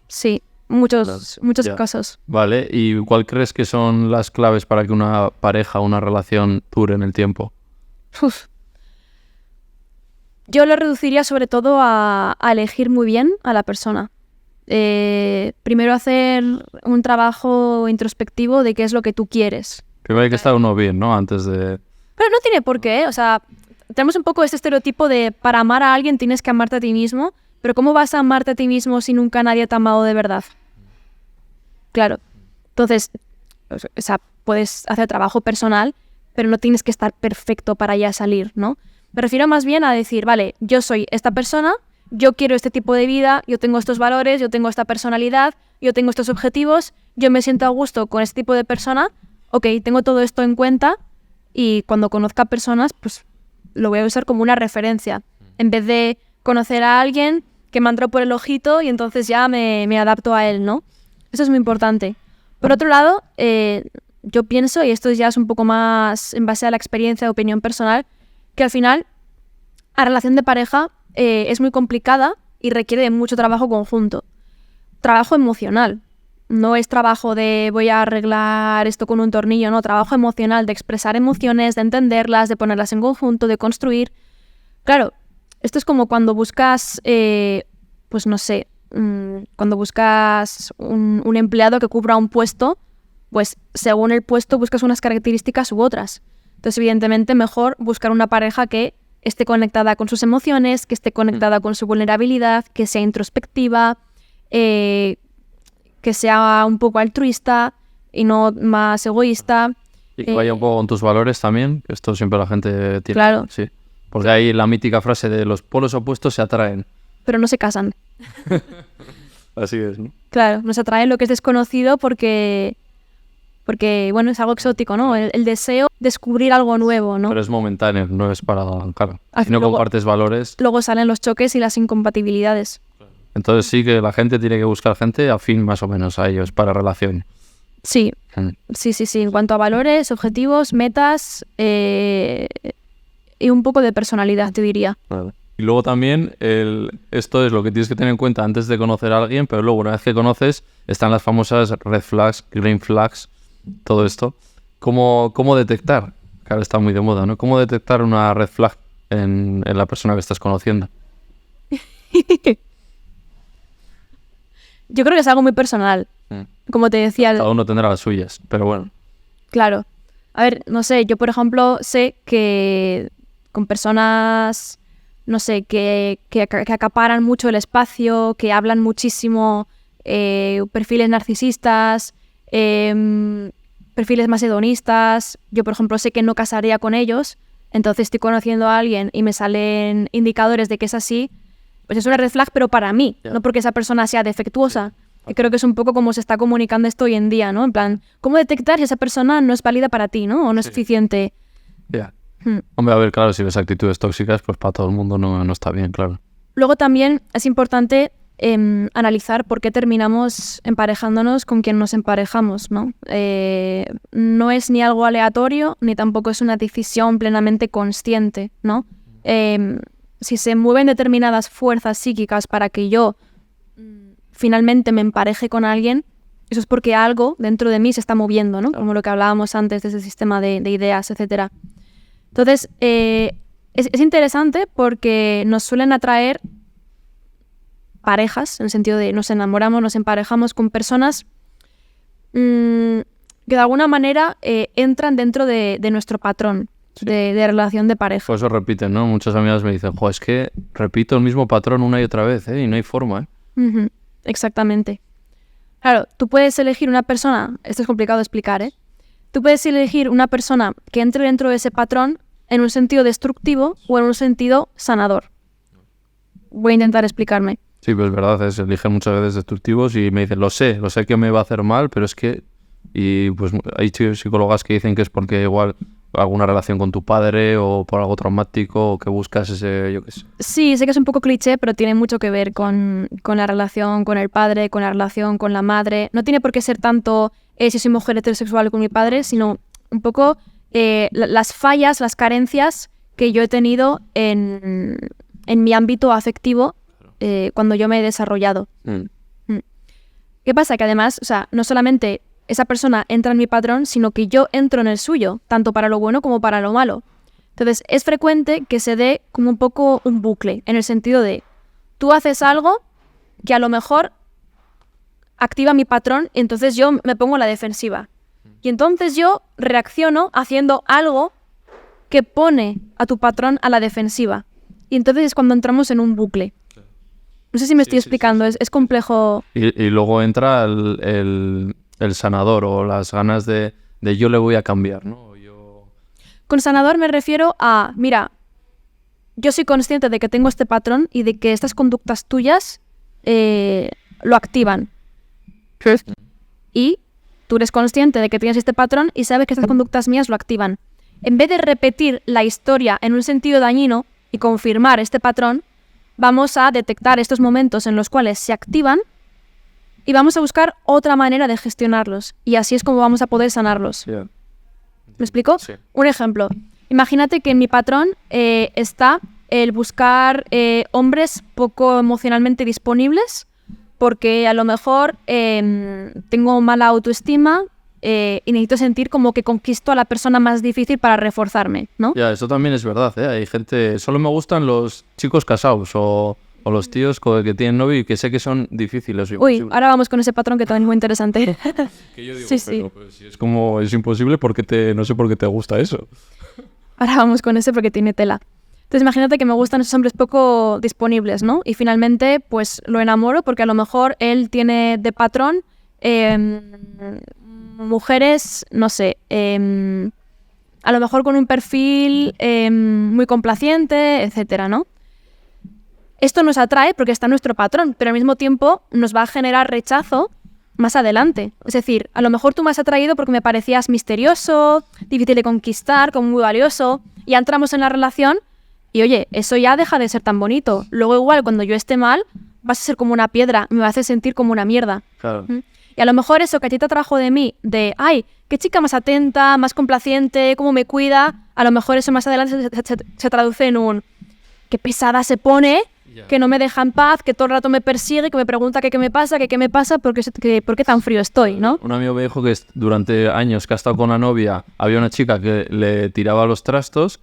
Sí, muchos casos. Vale, ¿y cuál crees que son las claves para que una pareja, una relación dure en el tiempo? Uf. Yo lo reduciría sobre todo a elegir muy bien a la persona. Primero hacer un trabajo introspectivo de qué es lo que tú quieres. Primero hay que estar uno bien, ¿no? Antes de... Pero no tiene por qué, o sea, tenemos un poco este estereotipo de para amar a alguien tienes que amarte a ti mismo, pero ¿cómo vas a amarte a ti mismo si nunca nadie te ha amado de verdad? Claro. Entonces, o sea, puedes hacer trabajo personal, pero no tienes que estar perfecto para ya salir, ¿no? Me refiero más bien a decir, vale, yo soy esta persona, yo quiero este tipo de vida, yo tengo estos valores, yo tengo esta personalidad, yo tengo estos objetivos, yo me siento a gusto con este tipo de persona, ok, tengo todo esto en cuenta y cuando conozca personas, pues lo voy a usar como una referencia, en vez de conocer a alguien que me entró por el ojito y entonces ya me adapto a él, ¿no? Eso es muy importante. Por otro lado, yo pienso, y esto ya es un poco más en base a la experiencia de opinión personal, que al final la relación de pareja es muy complicada y requiere de mucho trabajo conjunto. Trabajo emocional. No es trabajo de voy a arreglar esto con un tornillo, no. Trabajo emocional, de expresar emociones, de entenderlas, de ponerlas en conjunto, de construir. Claro, esto es como cuando buscas, pues no sé, cuando buscas un empleado que cubra un puesto, pues según el puesto buscas unas características u otras. Entonces, evidentemente, mejor buscar una pareja que esté conectada con sus emociones, que esté conectada con su vulnerabilidad, que sea introspectiva, que sea un poco altruista y no más egoísta. Y que vaya un poco con tus valores también, que esto siempre la gente tiene. Claro. Sí. Porque hay la mítica frase de los polos opuestos se atraen. Pero no se casan. Así es, ¿no? Claro, nos atrae lo que es desconocido porque bueno, es algo exótico, ¿no? El deseo de descubrir algo nuevo, ¿no? Pero es momentáneo, no es para... Claro, Ah, si no luego- compartes valores... Luego salen los choques y las incompatibilidades. Entonces sí que la gente tiene que buscar gente afín más o menos a ellos para relación. Sí, Mm. sí. En cuanto a valores, objetivos, metas y un poco de personalidad, te diría. Vale. Y luego también, esto es lo que tienes que tener en cuenta antes de conocer a alguien, pero luego una vez que conoces, están las famosas red flags, green flags, todo esto. ¿Cómo detectar? Claro, está muy de moda, ¿no? ¿Cómo detectar una red flag en la persona que estás conociendo? Yo creo que es algo muy personal. Como te decía, Cada uno tendrá las suyas, pero bueno. claro. A ver, no sé, yo por ejemplo sé que con personas, no sé, que acaparan mucho el espacio, que hablan muchísimo, perfiles narcisistas, perfiles más hedonistas. Yo por ejemplo sé que no casaría con ellos, entonces estoy conociendo a alguien y me salen indicadores de que es así, pues es una red flag, pero para mí, Ya. no porque esa persona sea defectuosa. Que creo que es un poco como se está comunicando esto hoy en día, ¿no? En plan, ¿cómo detectar si esa persona no es válida para ti, ¿no? O no es suficiente. Ya. Hmm. Hombre, a ver, claro, si ves actitudes tóxicas, pues para todo el mundo no está bien, claro. Luego también es importante analizar por qué terminamos emparejándonos con quien nos emparejamos, ¿no? No es ni algo aleatorio, ni tampoco es una decisión plenamente consciente, ¿no? Si se mueven determinadas fuerzas psíquicas para que yo finalmente me empareje con alguien, eso es porque algo dentro de mí se está moviendo, ¿no? Como lo que hablábamos antes de ese sistema de ideas, etcétera. Entonces, es interesante porque nos suelen atraer parejas, en el sentido de nos enamoramos, nos emparejamos con personas que de alguna manera entran dentro de nuestro patrón de relación de pareja. Por eso repiten, ¿no? Muchas amigas me dicen, jo, es que repito el mismo patrón una y otra vez, ¿eh? Y no hay forma, ¿eh? Ujú, exactamente. Claro, tú puedes elegir una persona, esto es complicado de explicar, ¿eh? tú puedes elegir una persona que entre dentro de ese patrón en un sentido destructivo o en un sentido sanador. Voy a intentar explicarme. Sí, pues es verdad, se eligen muchas veces destructivos y me dicen, lo sé que me va a hacer mal, pero es que... Y pues hay psicólogas que dicen que es porque igual alguna relación con tu padre o por algo traumático o que buscas ese, yo qué sé. Sí, sé que es un poco cliché, pero tiene mucho que ver con la relación con el padre, con la relación con la madre. No tiene por qué ser tanto si soy mujer heterosexual con mi padre, sino un poco las fallas, las carencias que yo he tenido en mi ámbito afectivo cuando yo me he desarrollado. ¿Qué pasa? Que además, o sea, no solamente esa persona entra en mi patrón, sino que yo entro en el suyo, tanto para lo bueno como para lo malo. Entonces, es frecuente que se dé como un poco un bucle, en el sentido de, tú haces algo que a lo mejor activa mi patrón, y entonces yo me pongo a la defensiva. Y entonces yo reacciono haciendo algo que pone a tu patrón a la defensiva. Y entonces es cuando entramos en un bucle. No sé si me estoy explicando, sí. Es complejo. Y luego entra el sanador o las ganas de yo le voy a cambiar, ¿no? Con sanador me refiero a, mira, yo soy consciente de que tengo este patrón y de que estas conductas tuyas lo activan. Y tú eres consciente de que tienes este patrón y sabes que estas conductas mías lo activan. En vez de repetir la historia en un sentido dañino y confirmar este patrón, vamos a detectar estos momentos en los cuales se activan y vamos a buscar otra manera de gestionarlos. Y así es como vamos a poder sanarlos. Yeah. ¿Me explico? Sí. Un ejemplo. Imagínate que en mi patrón está el buscar hombres poco emocionalmente disponibles porque a lo mejor tengo mala autoestima y necesito sentir como que conquisto a la persona más difícil para reforzarme, ¿no? Ya, eso también es verdad, ¿eh? Hay gente... Solo me gustan los chicos casados o los tíos que tienen novio y que sé que son difíciles. Uy, ahora vamos con ese patrón que también es muy interesante. Que yo digo, sí, pero sí. Pues, si es como... Es imposible porque no sé por qué te gusta eso. Ahora vamos con ese porque tiene tela. Entonces imagínate que me gustan esos hombres poco disponibles, ¿no? Y finalmente pues lo enamoro porque a lo mejor él tiene de patrón mujeres, no sé, a lo mejor con un perfil muy complaciente, etcétera, ¿no? Esto nos atrae porque está en nuestro patrón, pero al mismo tiempo nos va a generar rechazo más adelante. Es decir, a lo mejor tú me has atraído porque me parecías misterioso, difícil de conquistar, como muy valioso, y ya entramos en la relación y oye, eso ya deja de ser tan bonito. Luego igual cuando yo esté mal, vas a ser como una piedra, me vas a hacer sentir como una mierda. Claro. Y a lo mejor eso que a ti te atrajo de mí, de, ay, qué chica más atenta, más complaciente, cómo me cuida, a lo mejor eso más adelante se traduce en un, qué pesada se pone, que no me deja en paz, que todo el rato me persigue, que me pregunta qué me pasa, por qué tan frío estoy, ¿no? Un amigo me dijo que durante años que ha estado con la novia, había una chica que le tiraba los trastos,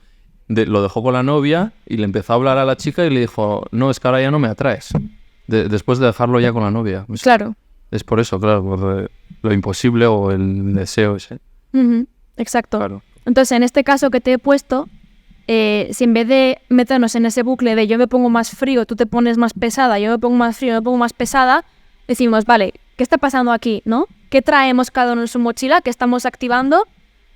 lo dejó con la novia y le empezó a hablar a la chica y le dijo, no, es que ahora ya no me atraes, después de dejarlo ya con la novia. Claro. Es por eso, claro, por lo imposible o el deseo ese. Exacto. Claro. Entonces, en este caso que te he puesto, si en vez de meternos en ese bucle de yo me pongo más frío, tú te pones más pesada, yo me pongo más frío, yo me pongo más pesada, decimos, vale, ¿qué está pasando aquí, no? ¿Qué traemos cada uno en su mochila? ¿Qué estamos activando?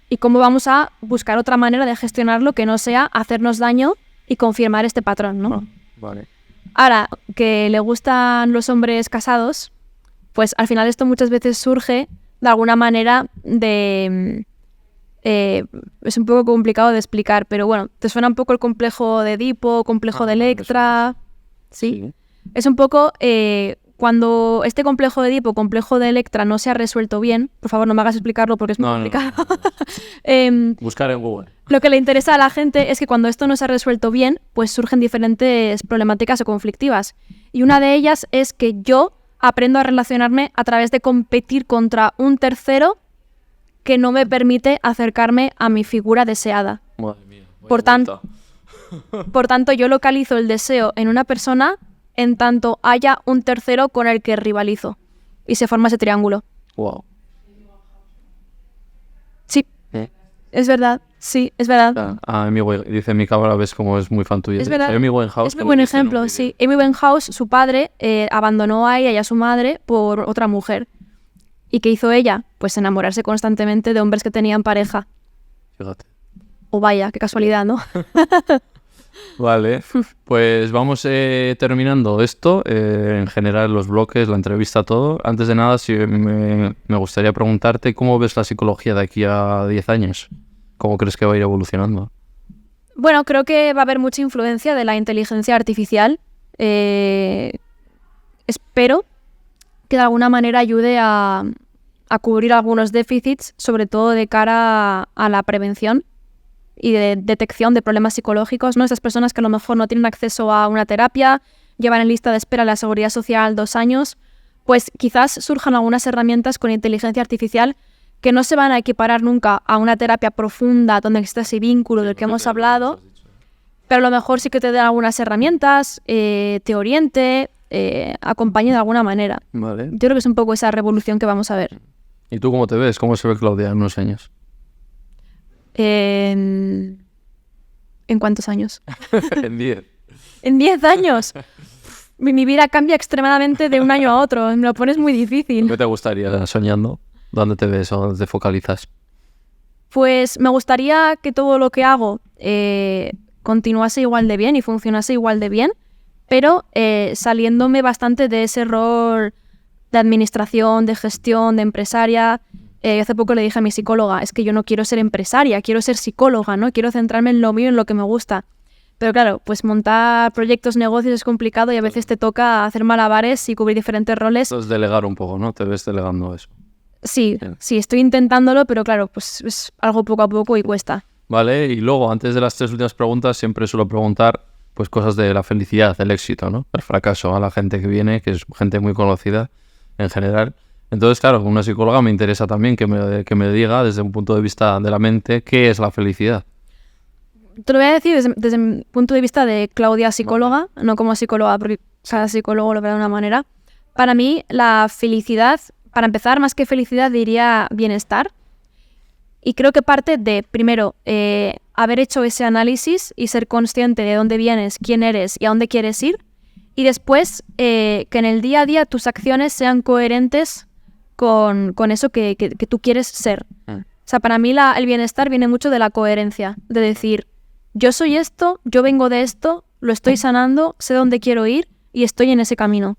¿Y cómo vamos a buscar otra manera de gestionarlo que no sea hacernos daño y confirmar este patrón, ¿no? Vale. Ahora, que le gustan los hombres casados, pues al final esto muchas veces surge de alguna manera de... es un poco complicado de explicar, pero bueno, ¿te suena un poco el complejo de Edipo, complejo de Electra? ¿Sí? Es un poco cuando este complejo de Edipo, complejo de Electra no se ha resuelto bien, por favor no me hagas explicarlo porque es muy complicado. Buscar en Google. Lo que le interesa a la gente es que cuando esto no se ha resuelto bien, pues surgen diferentes problemáticas o conflictivas. Y una de ellas es que yo aprendo a relacionarme a través de competir contra un tercero que no me permite acercarme a mi figura deseada. Madre mía, por tanto, yo localizo el deseo en una persona en tanto haya un tercero con el que rivalizo. Y se forma ese triángulo. Wow. Sí, es verdad. Sí, es verdad. Dice mi cámara, ves cómo es muy fan tuya. Es verdad. Amy Winehouse. Es muy buen ejemplo, sí. Amy Winehouse, su padre, abandonó a ella y a su madre por otra mujer. ¿Y qué hizo ella? Pues enamorarse constantemente de hombres que tenían pareja. Fíjate. O vaya, qué casualidad, ¿no? Vale, pues vamos terminando esto, en general los bloques, la entrevista, todo. Antes de nada, me gustaría preguntarte cómo ves la psicología de aquí a 10 años. ¿Cómo crees que va a ir evolucionando? Bueno, creo que va a haber mucha influencia de la inteligencia artificial. Espero que de alguna manera ayude a cubrir algunos déficits, sobre todo de cara a la prevención y de detección de problemas psicológicos, ¿no? Esas personas que a lo mejor no tienen acceso a una terapia, llevan en lista de espera la Seguridad Social 2 años, pues quizás surjan algunas herramientas con inteligencia artificial que no se van a equiparar nunca a una terapia profunda donde exista ese vínculo del que hemos hablado, pero a lo mejor sí que te den algunas herramientas, te oriente, acompañe de alguna manera. Vale. Yo creo que es un poco esa revolución que vamos a ver. ¿Y tú cómo te ves? ¿Cómo se ve Claudia en unos años? ¿En cuántos años? En 10. ¿En 10 años? Mi vida cambia extremadamente de un año a otro. Me lo pones muy difícil. ¿Qué te gustaría soñando? ¿Dónde te ves o dónde te focalizas? Pues me gustaría que todo lo que hago continuase igual de bien y funcionase igual de bien, pero saliéndome bastante de ese rol de administración, de gestión, de empresaria. Hace poco le dije a mi psicóloga, es que yo no quiero ser empresaria, quiero ser psicóloga, ¿no? Quiero centrarme en lo mío, en lo que me gusta. Pero claro, pues montar proyectos, negocios es complicado y a veces te toca hacer malabares y cubrir diferentes roles. Entonces delegar un poco, ¿no? Te ves delegando eso. Sí, estoy intentándolo, pero claro, pues es algo poco a poco y cuesta. Vale, y luego, antes de las 3 últimas preguntas, siempre suelo preguntar pues cosas de la felicidad, el éxito, ¿no? El fracaso a la gente que viene, que es gente muy conocida en general. Entonces, claro, una psicóloga me interesa también que me diga desde un punto de vista de la mente qué es la felicidad. Te lo voy a decir desde mi punto de vista de Claudia psicóloga, no como psicóloga, porque cada psicólogo lo ve de una manera. Para mí, la felicidad, para empezar, más que felicidad, diría bienestar. Y creo que parte de, primero, haber hecho ese análisis y ser consciente de dónde vienes, quién eres y a dónde quieres ir. Y después, que en el día a día tus acciones sean coherentes con eso que tú quieres ser. O sea, para mí el bienestar viene mucho de la coherencia, de decir, yo soy esto, yo vengo de esto, lo estoy sanando, sé dónde quiero ir y estoy en ese camino.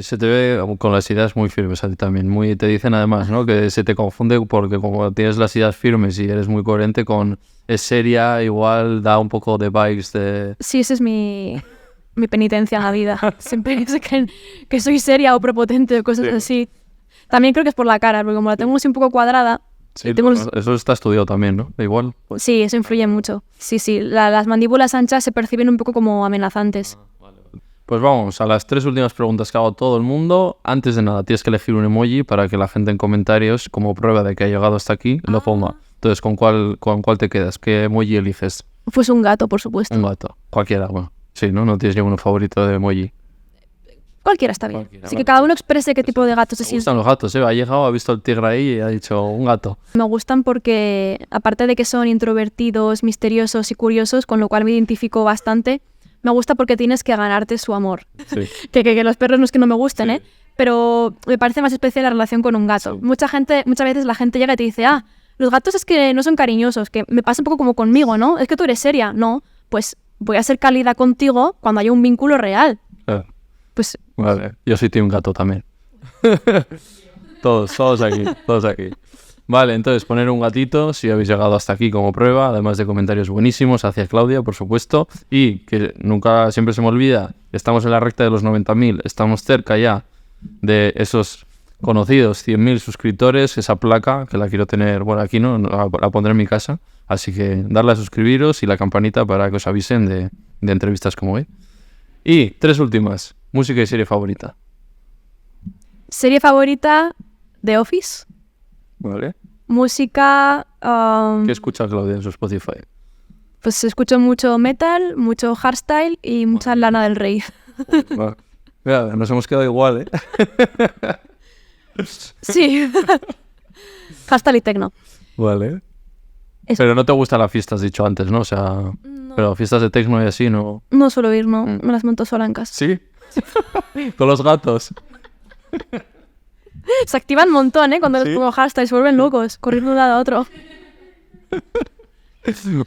Se te ve con las ideas muy firmes a ti también. Te dicen además, ¿no? Que se te confunde porque como tienes las ideas firmes y eres muy coherente con es seria, igual da un poco de vibes de... Sí, esa es mi penitencia en la vida. Siempre se creen que soy seria o prepotente o cosas así. También creo que es por la cara, porque como la tengo así un poco cuadrada... Sí, eso está estudiado también, ¿no? Igual. Pues... Sí, eso influye mucho. Sí, las mandíbulas anchas se perciben un poco como amenazantes. Vale. Pues vamos a las 3 últimas preguntas que hago a todo el mundo. Antes de nada, tienes que elegir un emoji para que la gente en comentarios, como prueba de que ha llegado hasta aquí, lo ponga. Entonces, ¿con cuál te quedas? ¿Qué emoji eliges? Pues un gato, por supuesto. Un gato. Cualquiera, bueno. Sí, ¿no? No tienes ninguno favorito de emoji. Cualquiera está bien. Así que cada uno exprese qué tipo de gato se siente. Me gustan los gatos, ¿eh? Ha llegado, ha visto el tigre ahí y ha dicho un gato. Me gustan porque, aparte de que son introvertidos, misteriosos y curiosos, con lo cual me identifico bastante, me gusta porque tienes que ganarte su amor. Sí. que los perros no es que no me gusten, Sí. Pero me parece más especial la relación con un gato. Sí. Muchas veces la gente llega y te dice, los gatos es que no son cariñosos, que me pasa un poco como conmigo, ¿no? Es que tú eres seria. No, pues voy a ser cálida contigo cuando haya un vínculo real. Pues... Vale, yo soy team gato también. todos aquí. Vale, entonces poner un gatito, si habéis llegado hasta aquí como prueba, además de comentarios buenísimos hacia Claudia, por supuesto, y que nunca, siempre se me olvida, estamos en la recta de los 90.000, estamos cerca ya de esos conocidos 100.000 suscriptores, esa placa que la quiero tener, bueno, aquí no, la pondré en mi casa, así que darle a suscribiros y la campanita para que os avisen de entrevistas como hoy. Y 3 últimas, música y serie favorita. Serie favorita, The Office. Vale. Música... ¿Qué escucha Claudia en su Spotify? Pues escucho mucho metal, mucho hardstyle y mucha Lana del Rey. Mira, nos hemos quedado igual, ¿eh? Sí. Hardstyle y techno. Vale. Pero no te gusta la fiesta, has dicho antes, ¿no? O sea, no. Pero fiestas de techno y así, ¿no? No suelo ir, no. Me las monto sola en casa. ¿Sí? Con los gatos. Se activan un montón, ¿eh? Cuando ¿Sí? les pongo hashtag, se vuelven locos, corriendo de un lado a otro.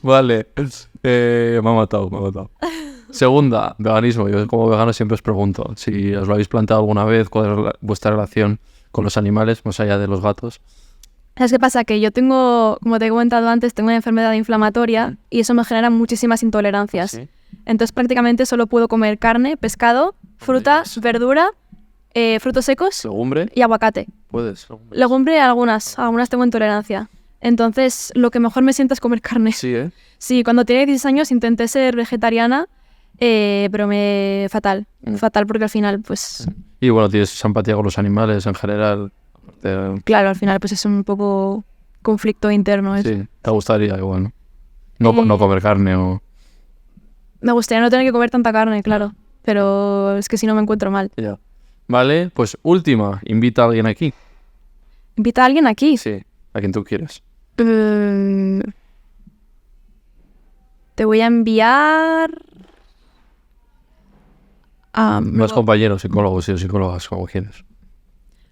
Vale. Me ha matado. Segunda, veganismo. Yo como vegano siempre os pregunto si os lo habéis planteado alguna vez, cuál es vuestra relación con los animales, más allá de los gatos. ¿Sabes qué pasa? Que yo tengo, como te he comentado antes, tengo una enfermedad inflamatoria y eso me genera muchísimas intolerancias. ¿Sí? Entonces prácticamente solo puedo comer carne, pescado, fruta, Dios. verdura, frutos secos ¿Legumbre? y aguacate. Puedes. Legumbre algunas tengo intolerancia. Entonces lo que mejor me sienta es comer carne. Sí, ¿eh? Sí, cuando tenía 16 años intenté ser vegetariana, pero fatal. Fatal porque al final, pues, Y bueno, tienes esa empatía con los animales en general. claro, al final pues es un poco conflicto interno. Sí, te gustaría igual, ¿no? No comer carne o... Me gustaría no tener que comer tanta carne, claro. Pero es que si no me encuentro mal. Ya. Vale, pues última. Invita a alguien aquí. Invita a alguien aquí. Sí, a quien tú quieras. Te voy a enviar... Más compañeros, psicólogos y psicólogas, como quieras.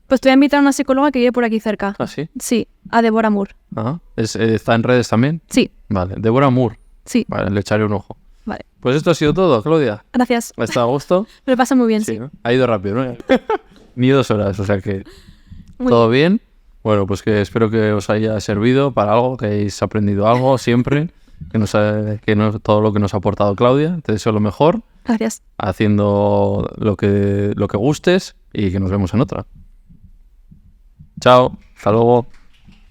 Pues te voy a invitar a una psicóloga que vive por aquí cerca. ¿Ah, sí? Sí, a Deborah Moore. Ah, ¿está en redes también? Sí, Vale, Deborah Moore. sí. Vale, le echaré un ojo. Vale. Pues esto ha sido todo, Claudia. Gracias. ¿Está a gusto? Me lo pasa muy bien, sí. ¿no? Ha ido rápido, ¿no? Ni 2 horas, o sea que... Muy ¿Todo bien? Bueno, pues que espero que os haya servido para algo, que hayáis aprendido algo siempre, todo lo que nos ha aportado Claudia. Te deseo lo mejor, Gracias. haciendo lo que gustes y que nos vemos en otra. Chao, hasta luego.